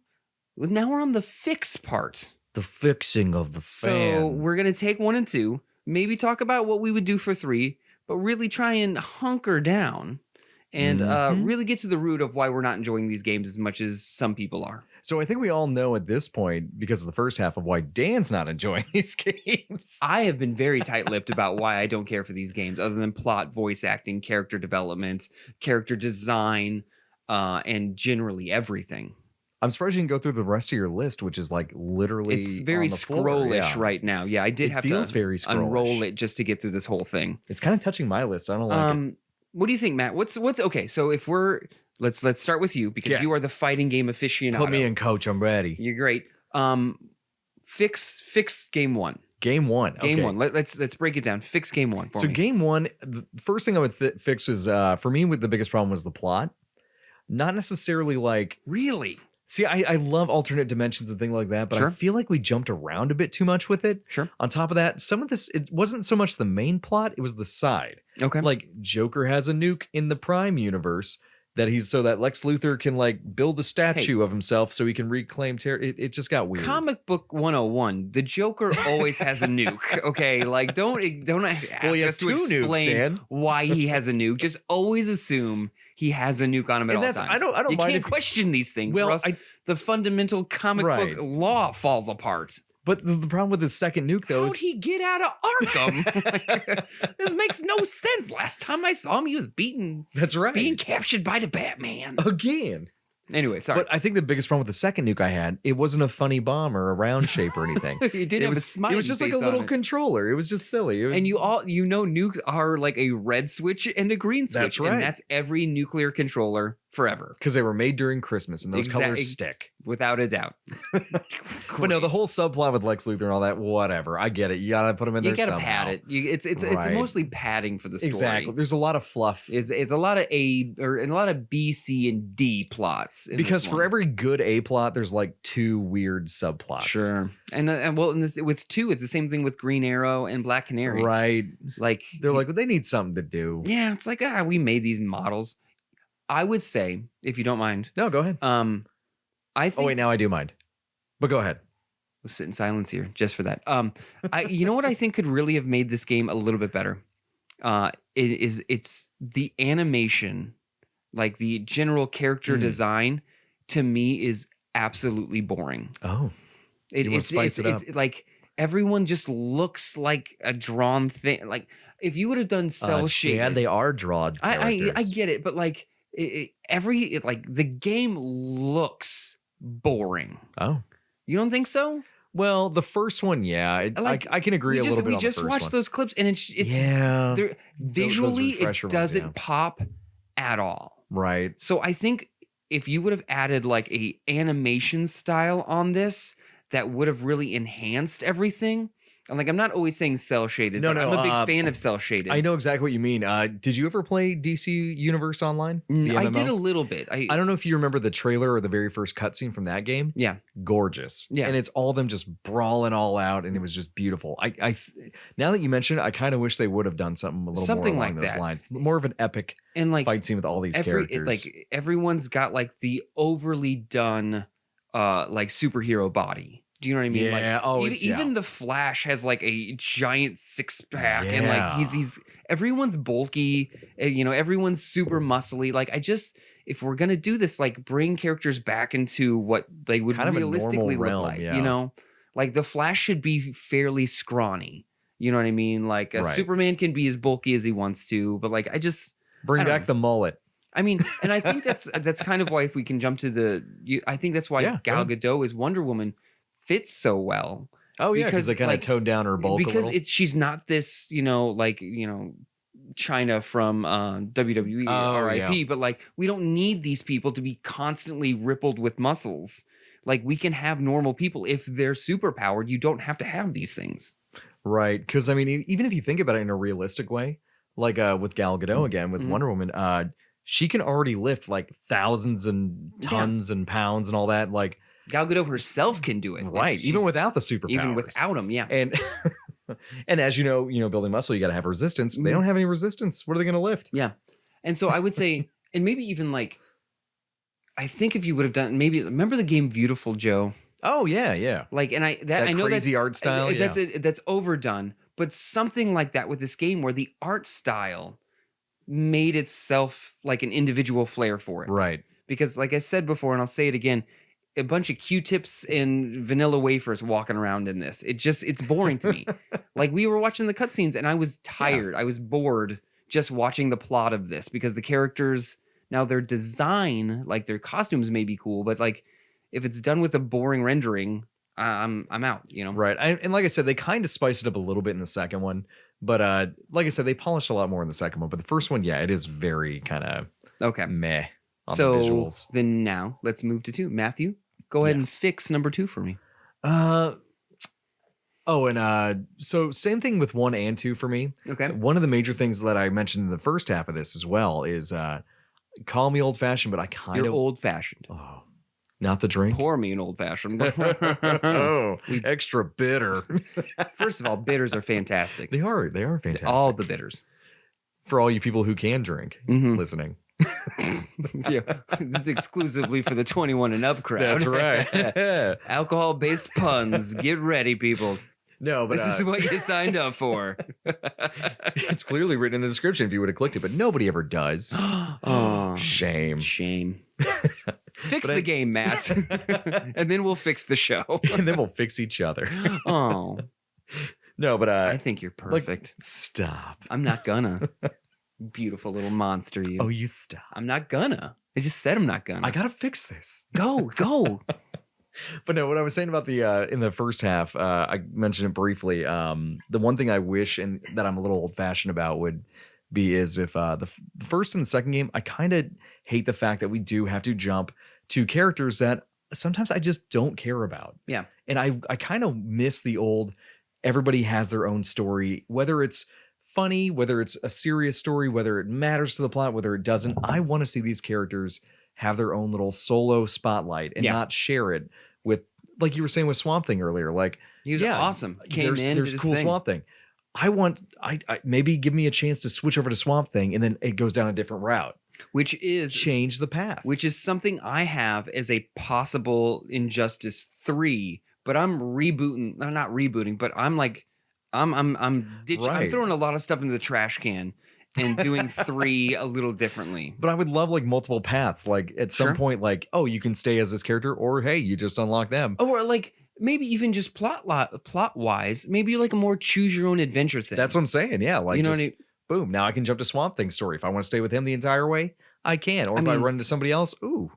we're on the fix part. The fixing of the fan. So we're gonna take 1 and 2, maybe talk about what we would do for 3, but really try and hunker down and really get to the root of why we're not enjoying these games as much as some people are. So I think we all know at this point, because of the first half, of why Dan's not enjoying these games. I have been very tight-lipped about why I don't care for these games, other than plot, voice acting, character development, character design, and generally everything. I'm surprised you can go through the rest of your list, which is like literally it's very on the floor. scrollish Yeah. right now. Yeah, I did It have feels to very scrollish. unroll it just to get through this whole thing. It's kind of touching my list. I don't like it. What do you think, Matt? What's okay? So if we're let's start with you because Yeah. you are the fighting game aficionado. Put me in, coach. I'm ready. You're great. Fix game one. Game one. Game okay. one. Let's break it down. Fix game one for So me. game one, the first thing I would fix is for me with the biggest problem was the plot. Not necessarily like Really? see, I love alternate dimensions and things like that, but Sure. I feel like we jumped around a bit too much with it. Sure. On top of that, some of this it wasn't so much the main plot, it was the side. Okay. Like Joker has a nuke in the Prime universe that he's so that Lex Luthor can like build a statue of himself so he can reclaim it just got weird. Comic book 101. The Joker always has a nuke. Okay, like don't ask Well, he has us to two nukes, explain Dan. why he has a nuke. Just always assume he has a nuke on him at And all that's- times. I don't you mind can't if- question these things. Well, or else the fundamental comic Right. book law falls apart. But the problem with the second nuke though How'd is he get out of Arkham? This makes no sense. Last time I saw him, he was being that's right. captured by the Batman. Again. Anyway, sorry. But I think the biggest problem with the second nuke I had, it wasn't a funny bomb or a round shape or anything. It did it have a was smiley it was just like a face on little it. controller. It was just silly. It was, And you know nukes are like a red switch and a green switch. That's right. And that's every nuclear controller forever. because they were made during Christmas and those colors stick. Without a doubt. But no, the whole subplot with Lex Luthor and all that, whatever. I get it. You gotta put him in You there gotta somehow. pad it. It's Right. mostly padding for the story. Exactly. There's a lot of fluff. It's a lot of A or a lot of B, C, and D plots. in Because this for one. every good A plot, there's like two weird subplots. Sure. And well, in this, with two, it's the same thing with Green Arrow and Black Canary. Right. Like They're like, well, they need something to do. yeah, it's like we made these models. I would say, if you don't mind, No, go ahead. I think Oh wait, now I do mind. But go ahead. We'll sit in silence here just for that. You know what I think could really have made this game a little bit better? It's the animation, like the general character design, to me is absolutely boring. Oh. You wanna spice it up. It's like everyone just looks like a drawn thing. Like if you would have done cell shaded, Yeah, they are drawn characters. I get it, but like like the game looks boring. Oh. You don't think so? Well, the first one, yeah. I can agree a little bit We on just the first watched one. those clips, and it's yeah. they're- visually it refresher ones, doesn't yeah. pop at all. Right. So I think if you would have added like a animation style on this, that would have really enhanced everything. And like I'm not always saying cell shaded, No, but no, I'm a big fan of cell shaded. I know exactly what you mean. Did you ever play DC Universe Online? The I MMO? did a little bit. I don't know if you remember the trailer or the very first cutscene from that game. Yeah. Gorgeous. Yeah. And it's all them just brawling all out, and it was just beautiful. I now that you mention it, I kind of wish they would have done something a little Something more along like those that. lines. More of an epic And like fight scene with all these characters. like everyone's got like the overly done like superhero body. Do you know what I mean? Yeah. Like, Oh, even the Flash has like a giant six pack, and like Yeah. he's everyone's bulky. Everyone's super muscly. Like if we're gonna do this, like bring characters back into what they would Kind of a normal realistically look realm, like. yeah. Like the Flash should be fairly scrawny. You know what I mean? Like Right. Superman can be as bulky as he wants to, but like I Bring I don't back know. the mullet. I mean, and I think that's kind of why if we can jump to I think that's why Yeah, Gal go Gadot as Wonder Woman fits so well. Oh yeah, because Because, they kind of like, toned down her bulk because a little. she's not this, China from WWE Oh, RIP, yeah. but like we don't need these people to be constantly rippled with muscles. Like we can have normal people if they're superpowered. You don't have to have these things. Right. Because I mean, even if you think about it in a realistic way, like with Gal Gadot again, with Mhm. Wonder Woman, she can already lift like thousands and tons and pounds and all that. Like, Gal Gadot herself can do it. right. Even She's- without the superpowers. even without them, yeah. And and as you know, building muscle, you got to have resistance. They Mhm. don't have any resistance. What are they going to lift? Yeah. And so I would say, and maybe even like, I think if you would have done, maybe remember the game Beautiful Joe? Oh yeah, yeah. Like, and I That know crazy that's art style. Yeah. that's overdone, but something like that with this game where the art style made itself like an individual flair for it. Right. Because like I said before, and I'll say it again, a bunch of Q-tips and vanilla wafers walking around in this. It's boring to me. Like we were watching the cutscenes and I was tired. I was bored just watching the plot of this because the characters, now their design, like their costumes may be cool, but like if it's done with a boring rendering, I'm out, Right. And like I said, they kind of spiced it up a little bit in the second one. But like I said, they polished a lot more in the second one. But the first one, yeah, it is very kind of Okay. meh on So the visuals. then now let's move to 2. Matthew, go ahead and fix number 2 for me. So same thing with 1 and 2 for me. Okay. One of the major things that I mentioned in the first half of this as well is call me old fashioned, but I kind You're of old fashioned. Oh, not the drink. Pour me an old fashioned. Oh, extra bitter. First of all, bitters are fantastic. They are fantastic. All the bitters. For all you people who can drink listening. Yeah. This is exclusively for the 21 and up crowd. That's right. Alcohol based puns. Get ready, people. No, but This is what you signed up for. it's clearly written in the description if you would have clicked it, but nobody ever does. Oh, Shame. Fix the game, Matt. And then we'll fix the show. And then we'll fix each other. Oh. No, but I think you're perfect. Stop. I'm not gonna. Beautiful little monster, you. Oh, you stop. I'm not gonna. I just said I'm not gonna. I gotta fix this. Go. But no, what I was saying about the in the first half, I mentioned it briefly. The one thing I wish and that I'm a little old fashioned about would be is if the first and the second game, I kind of hate the fact that we do have to jump to characters that sometimes I just don't care about. Yeah. And I kind of miss the old, everybody has their own story, whether it's funny, whether it's a serious story, whether it matters to the plot, whether it doesn't. I want to see these characters have their own little solo spotlight and not share it with, like you were saying with Swamp Thing earlier. Like, He was awesome. Came in, there's did his cool thing. Swamp Thing. I maybe give me a chance to switch over to Swamp Thing and then it goes down a different route. Which is Change the path. Which is something I have as a possible Injustice 3, but I'm rebooting. No, not rebooting, but I'm like, I'm ditching. I'm Right. throwing a lot of stuff into the trash can and doing 3 a little differently. But I would love like multiple paths. Like at some Sure. point, like, oh, you can stay as this character, or hey, you just unlock them. Or like maybe even just plot wise, maybe like a more choose your own adventure thing. That's what I'm saying. Yeah, like you know just, what I mean? boom. Now I can jump to Swamp Thing's story. If I want to stay with him the entire way, I can. Or if I mean- run into somebody else, ooh,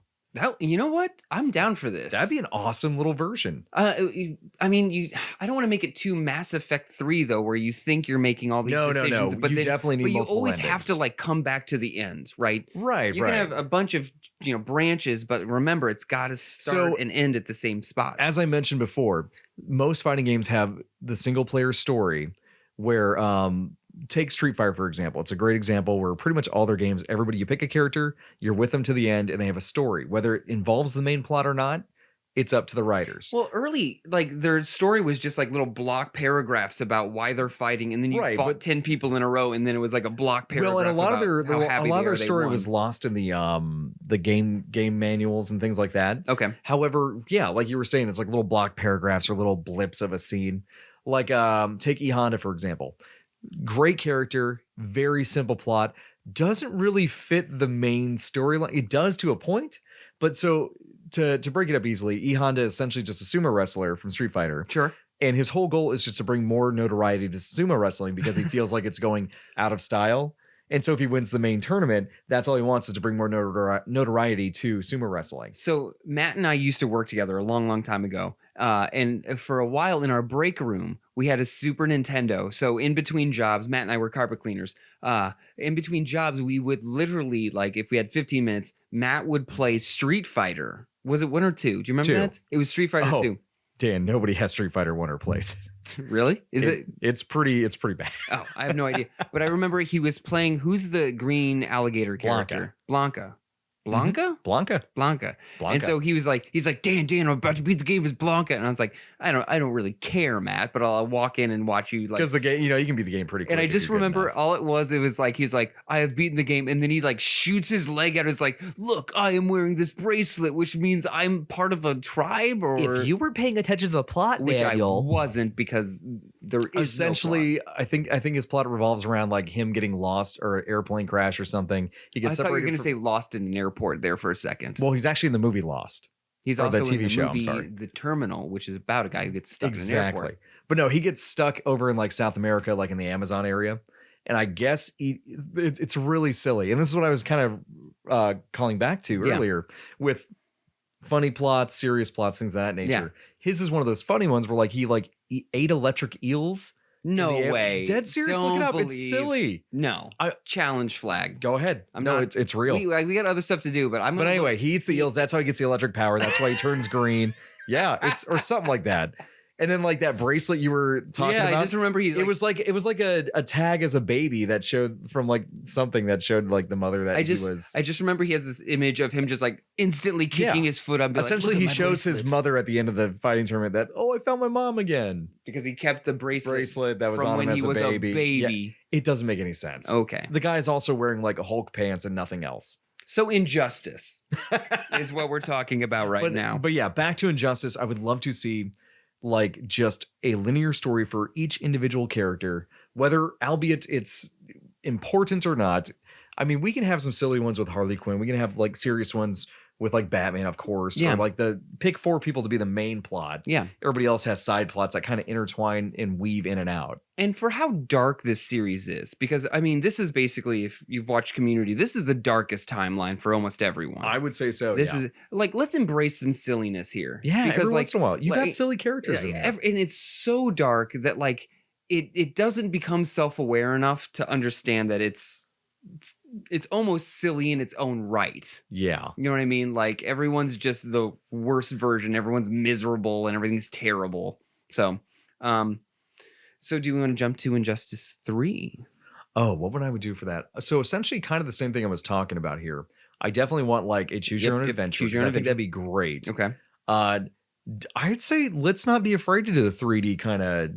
You know what? I'm down for this. that'd be an awesome little version. I mean, I don't want to make it too Mass Effect 3 though, where you think you're making all these decisions, but you then, definitely need but you multiple always have endings. to like come back to the end, right? Right, You right. can have a bunch of branches, but remember, it's got to start and end at the same spot. As I mentioned before, most fighting games have the single player story where take Street Fighter, for example. It's a great example where pretty much all their games, you pick a character, you're with them to the end, and they have a story. Whether it involves the main plot or not, it's up to the writers. Well, early, like their story was just like little block paragraphs about why they're fighting, and then you Right, fought but- 10 people in a row, and then it was like a block paragraph. Well, and a lot of about their they story won. was lost in the game manuals and things like that. Okay. However, yeah, like you were saying, it's like little block paragraphs or little blips of a scene. Like take E Honda, for example. Great character, very simple plot, doesn't really fit the main storyline. It does to a point, but so to break it up easily, E Honda is essentially just a sumo wrestler from Street Fighter. Sure. And his whole goal is just to bring more notoriety to sumo wrestling because he feels like it's going out of style. And so if he wins the main tournament, that's all he wants is to bring more notoriety to sumo wrestling. So Matt and I used to work together a long, long time ago. And for a while in our break room, we had a Super Nintendo. So in between jobs, Matt and I were carpet cleaners. In between jobs, we would literally, like, if we had 15 minutes, Matt would play Street Fighter. Was it 1 or 2? Do you remember 2. that? It was Street Fighter 2. Dan, nobody has Street Fighter 1 or plays. Really? Is it? It's pretty bad. Oh, I have no idea. But I remember he was playing, who's the green alligator character? Blanca. Blanca? Blanca. Blanca. And so he's like, Dan, I'm about to beat the game as Blanca. And I was like, I don't really care, Matt, but I'll walk in and watch you. Like, Because the game, you can beat the game pretty quick. and I if just you're good remember enough. all it was like, he's like, I have beaten the game. And then he like shoots his leg out. It's like, look, I am wearing this bracelet, which means I'm part of a tribe or. If you were paying attention to the plot, which Daniel, I wasn't because there is essentially, I think his plot revolves around like him getting lost or an airplane crash or something. He no plot. gets I thought you were separated. going to say lost in an airport there for a second. Well, he's actually in the movie Lost. He's or also the TV in the show, I'm movie sorry. The Terminal, which is about a guy who gets stuck in an airport. But no, he gets stuck over in like South America, like in the Amazon area. And I guess it's really silly. And this is what I was kind of calling back to earlier with funny plots, serious plots, things of that nature. Yeah. His is one of those funny ones where like he ate electric eels No The- way. Dead serious. Look it Don't up. It's believe- silly. No. Challenge flag. Go ahead. I'm no, not- it's real. We got other stuff to do, but I'm But gonna anyway, look- he eats the eels. That's how he gets the electric power. That's why he turns green. Yeah, it's or something like that. And then like that bracelet you were talking about. I just remember it was like a tag as a baby that showed from like something that showed like the mother that I he just was. I just remember he has this image of him just like instantly kicking Yeah. his foot up. and be like, Essentially, "Look at he my shows his bracelet." mother at the end of the fighting tournament that I found my mom again. because he kept the bracelet That was from on when him he as was a baby. Yeah, it doesn't make any sense. Okay. The guy's also wearing like Hulk pants and nothing else. So Injustice is what we're talking about right now. But yeah, back to Injustice. I would love to see like just a linear story for each individual character, whether albeit it's important or not. I mean, we can have some silly ones with Harley Quinn. We can have like serious ones with like Batman, of course, Yeah. or like pick 4 people to be the main plot. Yeah. Everybody else has side plots that kind of intertwine and weave in and out. And for how dark this series is, because I mean, this is basically, if you've watched Community, this is the darkest timeline for almost everyone. I would say so. This yeah. is like, let's embrace some silliness here. Yeah, because every like, once in a while, you like, got silly characters in there. and it's so dark that like it doesn't become self-aware enough to understand that it's almost silly in its own right. Yeah. You know what I mean? Like everyone's just the worst version. Everyone's miserable and everything's terrible. So do you want to jump to Injustice 3? Oh, what would I would do for that? So essentially kind of the same thing I was talking about here. I definitely want like a choose your own adventure. choose your 'cause own I think adventure. that'd be great. Okay. I'd say let's not be afraid to do the 3D kind of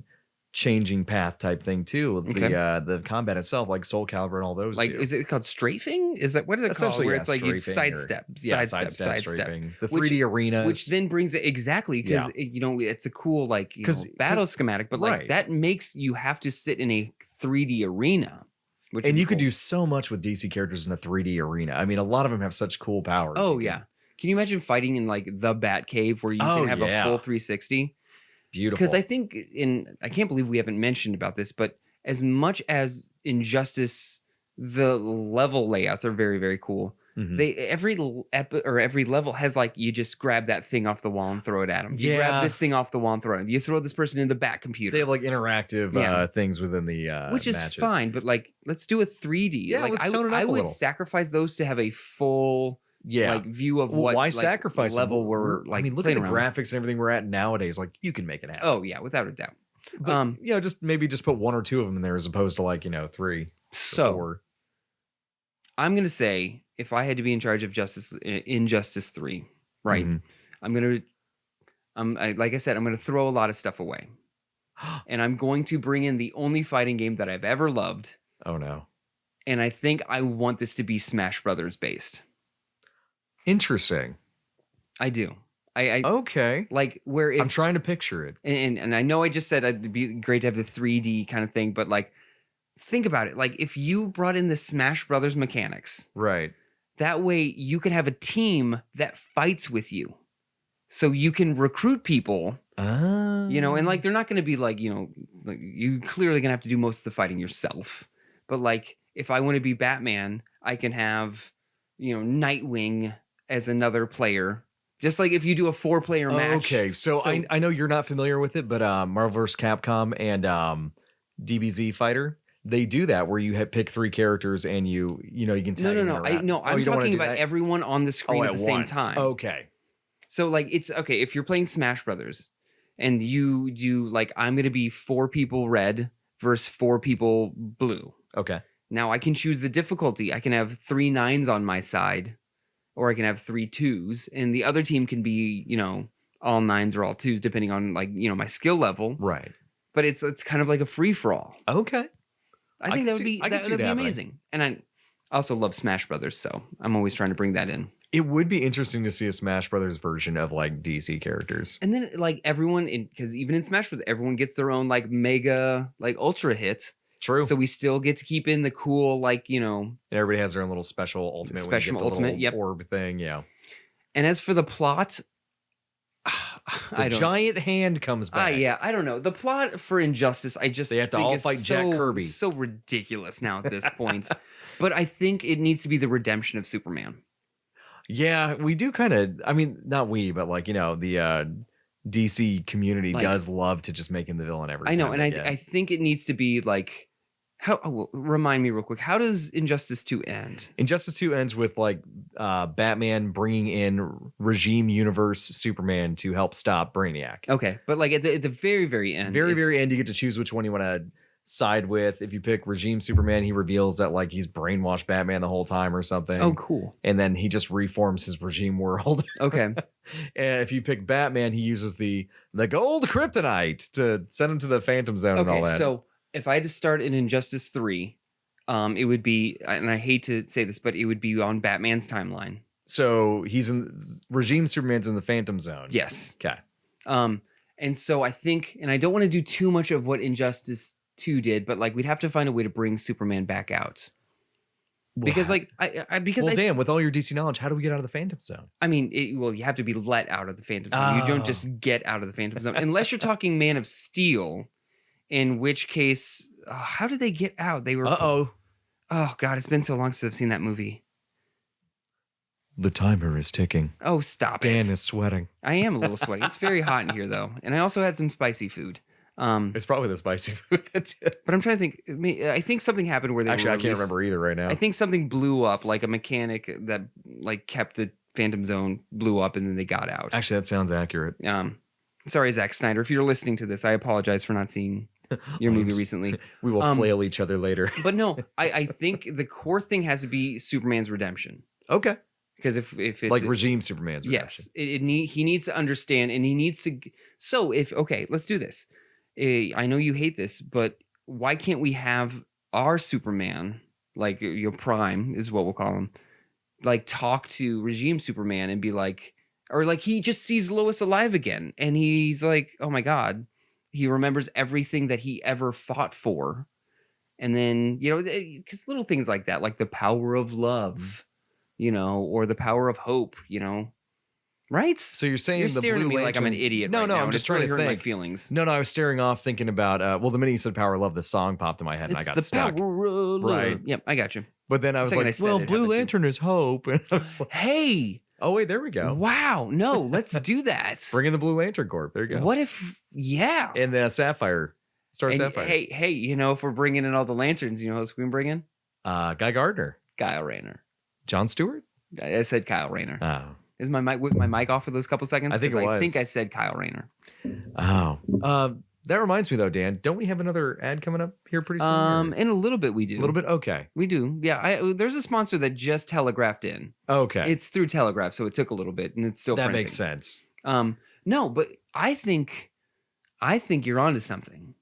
changing path type thing too. With Okay. the combat itself, like Soul Calibur and all those. Like, do. is it called strafing? Is that what is it called? Essentially, Where yeah, it's like you strafing or- sidestep. strafing. The Which- 3D arenas, Which then brings it exactly because you know it's a cool like 'Cause- battle schematic, but like right. that makes you have to sit in a 3D arena, which and would be you could cool. do so much with DC characters in a 3D arena. I mean, a lot of them have such cool powers. Oh You yeah, can- can you imagine fighting in like the Batcave where you Oh, can have yeah. a full 360? beautiful. Because I think I can't believe we haven't mentioned about this, but as much as Injustice, the level layouts are very very cool. Mhm. Every level has like you just grab that thing off the wall and throw it at them. You grab Yeah. this thing off the wall and throw it at 'em. You throw this person in the bat computer. they have like interactive Yeah. things within the which is matches. fine, but like let's do a 3D. Yeah, like, let's tone it up I a would little. sacrifice those to have a full Yeah. like view of Well, what why like, sacrifice level them? we're like. I mean, look at playing the around with. graphics and everything we're at nowadays. Like you can make it happen. Oh yeah, without a doubt. But, you know, just maybe just put 1 or 2 of them in there as opposed to like 3. or So 4. I'm gonna say if I had to be in charge of Injustice 3, right? Mhm. Like I said, I'm gonna throw a lot of stuff away, and I'm going to bring in the only fighting game that I've ever loved, Oh no. and I think I want this to be Smash Brothers based. Interesting. I do. I Okay. like where it's. I'm trying to picture it. And I know I just said it'd be great to have the 3D kind of thing, but like, think about it. Like, if you brought in the Smash Brothers mechanics, Right. that way you can have a team that fights with you, so you can recruit people. And like they're not going to be like like you clearly gonna have to do most of the fighting yourself. But like, if I want to be Batman, I can have Nightwing as another player. Just like if you do a 4-player match. Okay, so I know you're not familiar with it, but Marvel vs. Capcom and DBZ Fighter, they do that where you pick 3 characters and you can tag them No. around. I'm you don't wanna talking do about that? everyone on the screen at the same once. time. Okay. So like it's okay if you're playing Smash Brothers and you do like I'm gonna be 4 people red versus 4 people blue. Okay. Now I can choose the difficulty. I can have 3 9s on my side, or I can have 3 2s, and the other team can be, all 9s or all 2s, depending on like, my skill level. Right. But it's kind of like a free for all. Okay. I think that would be happening. amazing. And I also love Smash Brothers, so I'm always trying to bring that in. It would be interesting to see a Smash Brothers version of like DC characters. And then like everyone, because even in Smash Bros, everyone gets their own like mega like ultra hit. True. So we still get to keep in the cool like And everybody has their own little special ultimate. Special when you get the ultimate, little yep. orb thing. Yeah. And as for the plot, The giant hand comes back. yeah, I don't know. The plot for Injustice, I just They have to think all is fight Jack Kirby. So ridiculous now at this point. But I think it needs to be the redemption of Superman. Yeah, we do kind of. I mean, not we, but like the DC community Like- does love to just make him the villain every I know, time and they I get. I think it needs to be like how. Well, remind me real quick. How does Injustice 2 end? Injustice 2 ends with like Batman bringing in Regime Universe Superman to help stop Brainiac. Okay, but like at the very very end, Very, it's- very end, you get to choose which one you want to side with. If you pick Regime Superman, he reveals that like he's brainwashed Batman the whole time or something. Oh, cool. And then he just reforms his regime world. Okay, And if you pick Batman, he uses the gold kryptonite to send him to the Phantom Zone and all okay. that. So if I had to start in Injustice 3, it would be, and I hate to say this, but it would be on Batman's timeline. So he's in Regime Superman's in the Phantom Zone. Yes. Okay. And so I think, and I don't want to do too much of what Injustice 2 did, but like we'd have to find a way to bring Superman back out. Because like damn, with all your DC knowledge, how do we get out of the Phantom Zone? I mean, you have to be let out of the Phantom Zone. You don't Oh. just get out of the Phantom Zone unless you're talking Man of Steel, in which case, how did they get out? They were Oh God, it's been so long since I've seen that movie. The timer is ticking. Oh, stop Dan it! is sweating. I am a little sweaty. It's very hot in here though, and I also had some spicy food. It's probably the spicy food. That's it. But I'm trying to think. I think something happened where they Actually, were I can't remember either right now. I think something blew up, like a mechanic that like kept the Phantom Zone blew up, and then they got out. Actually, that sounds accurate. Sorry, Zack Snyder, if you're listening to this, I apologize for not seeing your movie recently. We will flail each other later. But no, I think the core thing has to be Superman's redemption. Okay. Because if it's Like Regime Superman's redemption. yes, he needs to understand, and he needs to. So let's do this. I know you hate this, but why can't we have our Superman, like your Prime is what we'll call him, like talk to Regime Superman and be like, or like he just sees Lois alive again, and he's like, oh my God, he remembers everything that he ever fought for, and then because little things like that, like the power of love, or the power of hope, right? So you're saying You're the staring Blue at me like I'm an Lantern- idiot. No, right no, now, I'm and just it's trying really to hurting my think. feelings. No, I was staring off thinking about, the minute you said power of love, the song popped in my head and I got the stuck. power of love. Right. Yep, I got you. But then I was Second I like, said well, it Blue happened too. Lantern is hope. And I was like, Hey, oh, wait, there we go. wow, no, let's do that. Bring in the Blue Lantern Corps. There you go. What if, yeah. And the Sapphire. Star And Sapphire. hey, if we're bringing in all the lanterns, who else we can bring in? Guy Gardner. Kyle Rayner. John Stewart? I said Kyle Rayner. Oh. Was my mic off for those couple seconds? I think 'Cause it was. I think I said Kyle Rayner. Oh. That reminds me though, Dan, don't we have another ad coming up here pretty soon? or- In a little bit we do. a little bit? Okay. We do. Yeah, there's a sponsor that just telegraphed in. Okay. It's through Telegraph, so it took a little bit, and it's still that printing. makes sense. No, but I think you're onto something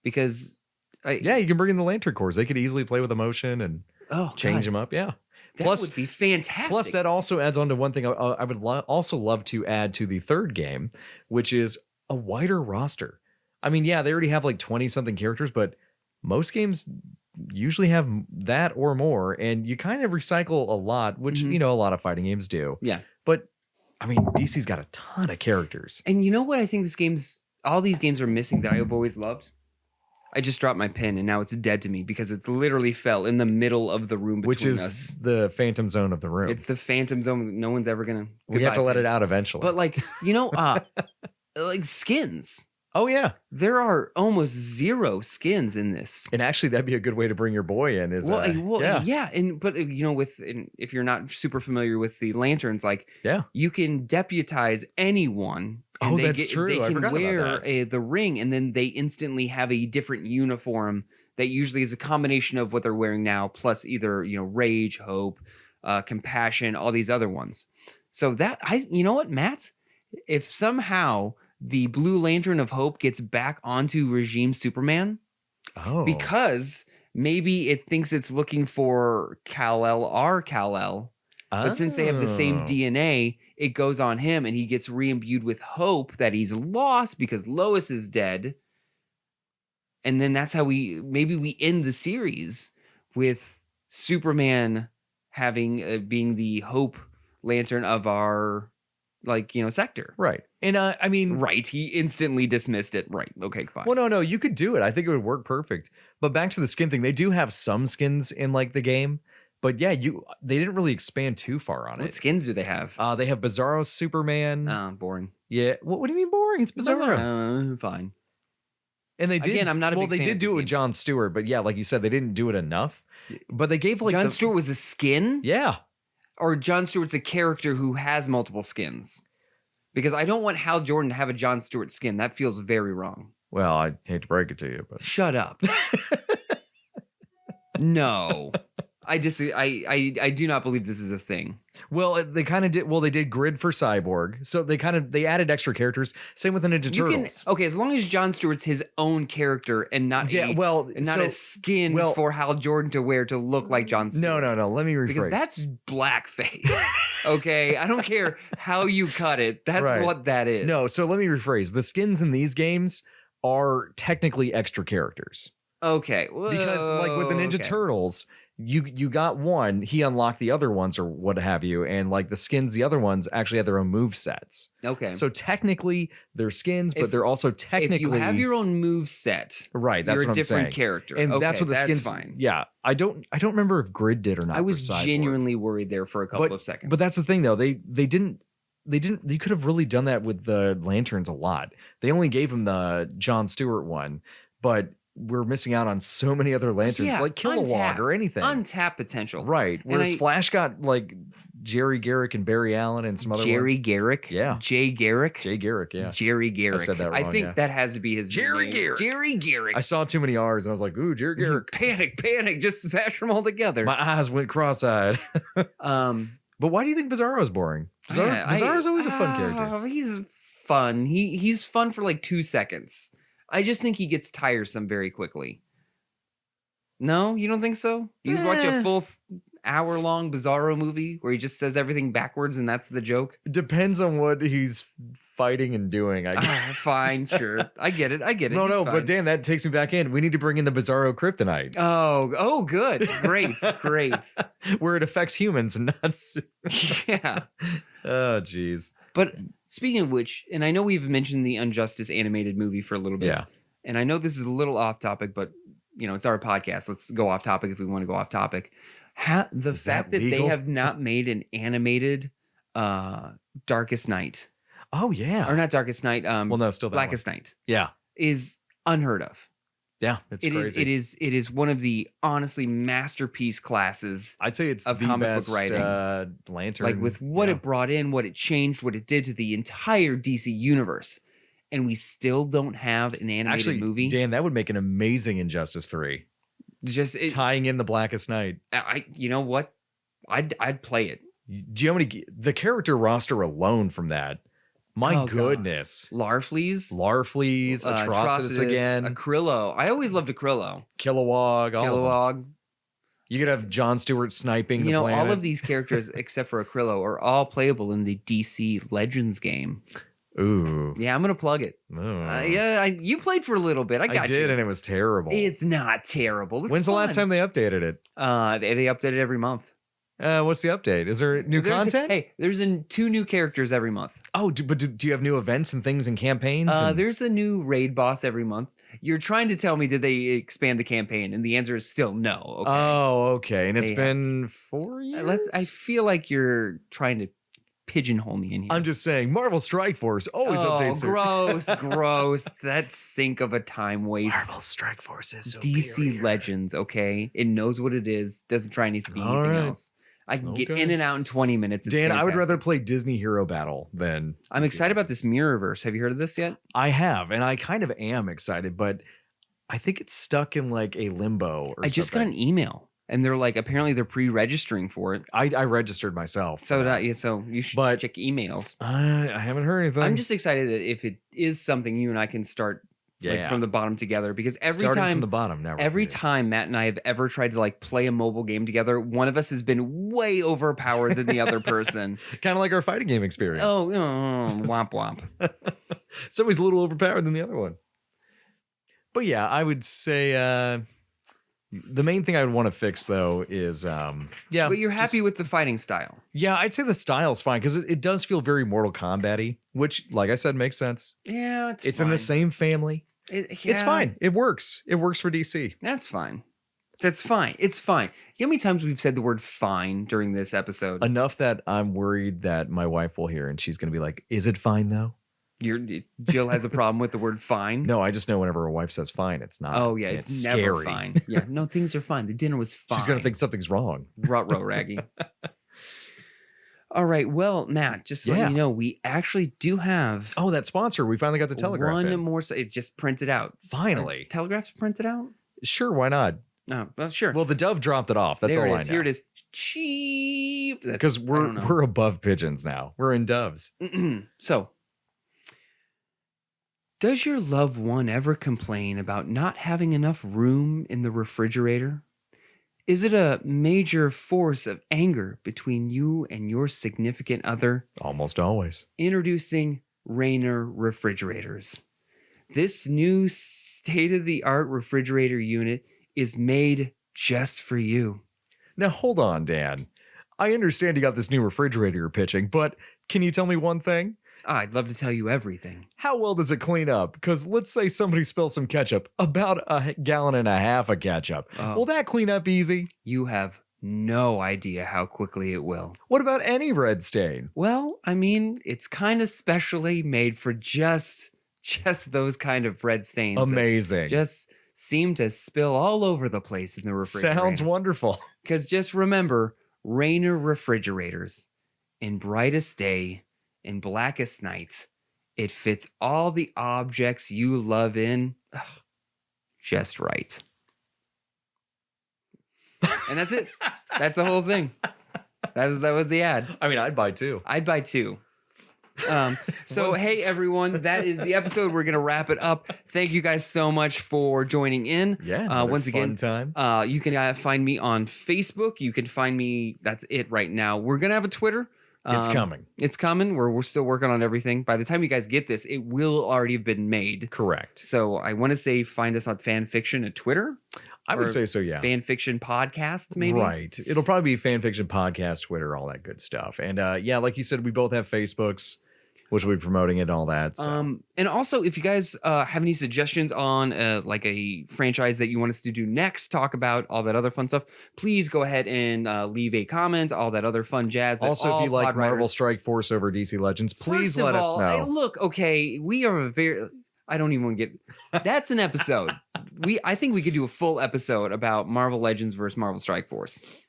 because Yeah, you can bring in the Lantern Corps. They could easily play with emotion and change them up. Yeah. That Plus- would be fantastic. Plus, that also adds on to one thing I would also love to add to the third game, which is a wider roster. I mean, yeah, they already have like 20 something characters, but most games usually have that or more, and you kind of recycle a lot, which Mhm. a lot of fighting games do. Yeah. But I mean, DC's got a ton of characters. And you know what I think all these games are missing that I've always loved? I just dropped my pen and now it's dead to me because it literally fell in the middle of the room between Which is us. the Phantom Zone of the room. It's the Phantom Zone. No one's ever gonna. we have to let it out eventually. But like like skins. oh yeah, There are almost zero skins in this. and actually that'd be a good way to bring your boy in. Is yeah, and if you're not super familiar with the lanterns, like Yeah. you can deputize anyone. and Oh, they that's true. They I can forgot about wear that. the ring, and then they instantly have a different uniform that usually is a combination of what they're wearing now, plus either rage, hope, compassion, all these other ones. So that you know what, Matt, if somehow the Blue Lantern of Hope gets back onto Regime Superman. Oh, Because maybe it thinks it's looking for Kal-El, but since they have the same Oh. DNA, it goes on him and he gets re-imbued with hope that he's lost because Lois is dead. And then that's how we end the series with Superman having being the hope lantern of our sector. right. And I mean, Right. He instantly dismissed it. Right. Okay, fine. well, no, you could do it. I think it would work perfect. But back to the skin thing, they do have some skins in like the game, But yeah, they didn't really expand too far on What it. skins do they have? They have Bizarro Superman. Boring. Yeah. What do you mean boring? It's Bizarro. Fine. And they did. Again, I'm not a big they fan did of do these it with games. Jon Stewart, but yeah, like you said, they didn't do it enough. But they gave like Jon Stewart was a skin? Yeah. Or Jon Stewart's a character who has multiple skins? Because I don't want Hal Jordan to have a Jon Stewart skin. That feels very wrong. Well, I hate to break it to you, but Shut up. No. I do not believe this is a thing. well, they kind of did. Well, they did Grid for Cyborg, so they added extra characters. Same with the Ninja Turtles. Okay, as long as Jon Stewart's his own character and not a skin for Hal Jordan to wear to look like Jon Stewart. No. Let me rephrase. Because that's blackface. Okay, I don't care how you cut it. That's Right. what that is. No, so let me rephrase. The skins in these games are technically extra characters. Okay, Because like with the Ninja Turtles, you got one, he unlocked the other ones or what have you, and like the skins, the other ones actually had their own move sets. Okay, So technically they're skins, but they're also technically if you have your own move set, right. That's you're what a I'm saying. different character, And okay, that's what the skins. Fine. Yeah, I don't remember if Grid did or not. I was for Cyborg. genuinely worried there for a couple of seconds. But that's the thing though. They didn't. They could have really done that with the lanterns a lot. They only gave him the Jon Stewart one, but we're missing out on so many other lanterns like Kilowog or anything. Untapped potential. Right. Whereas Flash got like Jerry Garrick and Barry Allen and some other Jerry ones. Garrick? Yeah. Jay Garrick? Jay Garrick, yeah. Jerry Garrick. I said that wrong, I think yeah. that has to be his Jerry name. Garrick. Jerry Garrick. I saw too many R's and I was like, ooh, Jerry Garrick. Panic. Just smash them all together. My eyes went cross-eyed. But why do you think Bizarro's boring? Bizarro's always a fun character. He's fun. He's fun for like 2 seconds. I just think he gets tiresome very quickly. No, you don't think so? You watch a full hour-long Bizarro movie where he just says everything backwards and that's the joke? Depends on what he's fighting and doing, I guess. Fine, sure. I get it. No, but Dan, that takes me back in. We need to bring in the Bizarro Kryptonite. Oh, good. Great. Where it affects humans and not... Yeah. Oh, jeez. But speaking of which, and I know we've mentioned the Injustice animated movie for a little bit. Yeah. And I know this is a little off topic, but it's our podcast. Let's go off topic if we want to go off topic. The fact that they have not made an animated Darkest Night. Oh, yeah. Or not Darkest Night. Well, no, still that Blackest Night. Yeah. Is unheard of. Yeah, it's crazy. It is one of the honestly masterpiece classes. I'd say it's of the comic best book writing. lantern. Like with what it brought in, what it changed, what it did to the entire DC universe. And we still don't have an animated movie. Dan, that would make an amazing Injustice 3. Just tying in the Blackest Night. You know what? I'd play it. Do you know how many the character roster alone from that? My goodness. Larfleeze, Atrocitus again. Acrillo. I always loved Acrillo. Kilowog. You could have Jon Stewart sniping the planet. All of these characters except for Acrillo are all playable in the DC Legends game. Ooh. Yeah, I'm going to plug it. You played for a little bit. I did, and it was terrible. It's not terrible. When's the last time they updated it? They update it every month. What's the update? Is there new content? There's 2 new characters every month. Oh, but do you have new events and things and campaigns? There's a new raid boss every month. You're trying to tell me, did they expand the campaign? And the answer is still no. Okay. Oh, okay. And it's been 4 years? I feel like you're trying to pigeonhole me in here. I'm just saying, Marvel Strike Force always updates. Gross. That sink of a time waste. Marvel Strike Force is DC Legends, okay? It knows what it is. Doesn't try anything else. I can get in and out in 20 minutes. It's Dan, fantastic. I would rather play Disney Hero Battle than... I'm excited about this Mirrorverse. Have you heard of this yet? I have, and I kind of am excited, but I think it's stuck in like a limbo or I just got an email. And they're like, apparently they're pre-registering for it. I registered myself. So you should check emails. I haven't heard anything. I'm just excited that if it is something you and I can start from the bottom together, because from the bottom now. Every time Matt and I have ever tried to like play a mobile game together, one of us has been way overpowered than the other person. Kind of like our fighting game experience. Oh, womp womp. Somebody's a little overpowered than the other one. But yeah, I would say the main thing I would want to fix though is But you're happy with the fighting style. Yeah, I'd say the style's fine because it does feel very Mortal Kombat-y, which, like I said, makes sense. Yeah, it's in the same family. It's fine. It works. It works for DC. That's fine. That's fine. It's fine. You know how many times we've said the word fine during this episode? Enough that I'm worried that my wife will hear and she's going to be like, is it fine though? Jill has a problem with the word fine. No, I just know whenever a wife says fine, it's not. Oh, yeah. and It's scary. never fine. Yeah. No, things are fine. The dinner was fine. She's going to think something's wrong. Ruh-roh, Raggy. All right. Well, Matt, just to let you know, we actually do have Oh, that sponsor. We finally got the Telegraph one in. more. It's just printed out. Finally. Telegraph's printed out? Sure, why not? No, well, sure. Well, the Dove dropped it off. That's there all it I is. know. Here it is. Cheap. Because we're above pigeons now. We're in doves. So, does your loved one ever complain about not having enough room in the refrigerator? Is it a major force of anger between you and your significant other? Almost always. Introducing Rainer refrigerators. This new state-of-the-art refrigerator unit is made just for you. Now, hold on, Dan. I understand you got this new refrigerator you're pitching, but can you tell me one thing? I'd love to tell you everything. How well does it clean up? Because let's say somebody spills some ketchup, about a gallon and a half of ketchup. Oh. Will that clean up easy? You have no idea how quickly it will. What about any red stain? Well, I mean, it's kind of specially made for just those kind of red stains. that Amazing. Just seem to spill all over the place in the refrigerator. Sounds wonderful. Because just remember, Rainer refrigerators, in brightest day, in blackest night, it fits all the objects you love in just right. And that's it. That's the whole thing. That was the ad. I mean, I'd buy two. I'd buy two. So, hey, everyone, that is the episode. We're going to wrap it up. Thank you guys so much for joining in. Yeah. Once again, time. you can find me on Facebook. You can find me. That's it right now. We're going to have a Twitter. It's coming. It's coming. We're still working on everything. By the time you guys get this, it will already have been made. Correct. So I want to say find us on Fanfiction at Twitter. I would or say so, yeah. Fanfiction Podcast, maybe? Right. It'll probably be Fanfiction Podcast, Twitter, all that good stuff. And yeah, like you said, we both have Facebooks, which we'll be promoting it and all that. So. And also, if you guys have any suggestions on like a franchise that you want us to do next, talk about all that other fun stuff, please go ahead and leave a comment, all that other fun jazz. That Also, if you like Pod Marvel Writers- Strike Force over DC Legends, please First of let us all, know. Look, okay, we are a very... I don't even want to get... That's an episode. I think we could do a full episode about Marvel Legends versus Marvel Strike Force.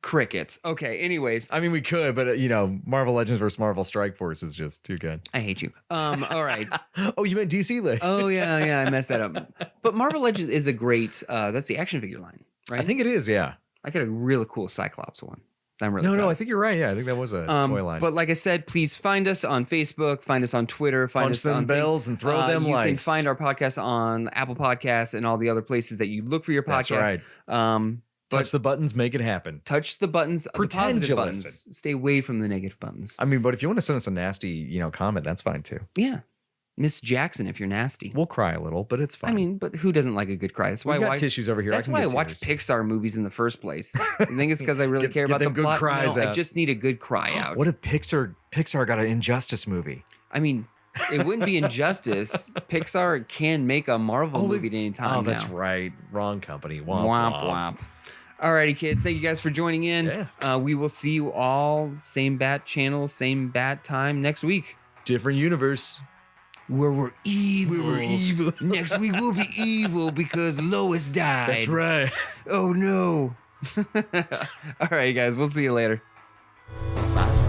Crickets. Okay, anyways. I mean, we could, but Marvel Legends versus Marvel Strike Force is just too good. I hate you. All right. Oh, you meant DC Leg? Oh, yeah, I messed that up. But Marvel Legends is a great... that's the action figure line, right? I think it is, yeah. I got a really cool Cyclops one. I'm really No, proud I of. think you're right. Yeah, I think that was a toy line. But like I said, please find us on Facebook, find us on Twitter, find Punch us them on bells and throw them you likes. can find our podcast on Apple Podcasts and all the other places that you look for your podcast. That's right. But Touch the buttons, make it happen. touch the buttons, Pretend the positive you buttons. listen. Stay away from the negative buttons. I mean, but if you want to send us a nasty, comment, that's fine too. Yeah. Miss Jackson, if you're nasty. We'll cry a little, but it's fine. I mean, but who doesn't like a good cry? That's why we got I tissues over here. That's why I watch Pixar movies in the first place. You think it's because I really care get about the them good plot? cries No, I out. just need a good cry out. What if Pixar got an Injustice movie? I mean, it wouldn't be injustice. Pixar can make a Marvel movie at any time. Oh, that's now. right. Wrong company. Womp, Womp womp. womp. Alrighty, kids. Thank you guys for joining in. Yeah. We will see you all same bat channel, same bat time next week. Different universe. Where we're evil. We're evil. Next week we'll be evil because Lois died. That's right. Oh no. All right, guys. We'll see you later. Bye.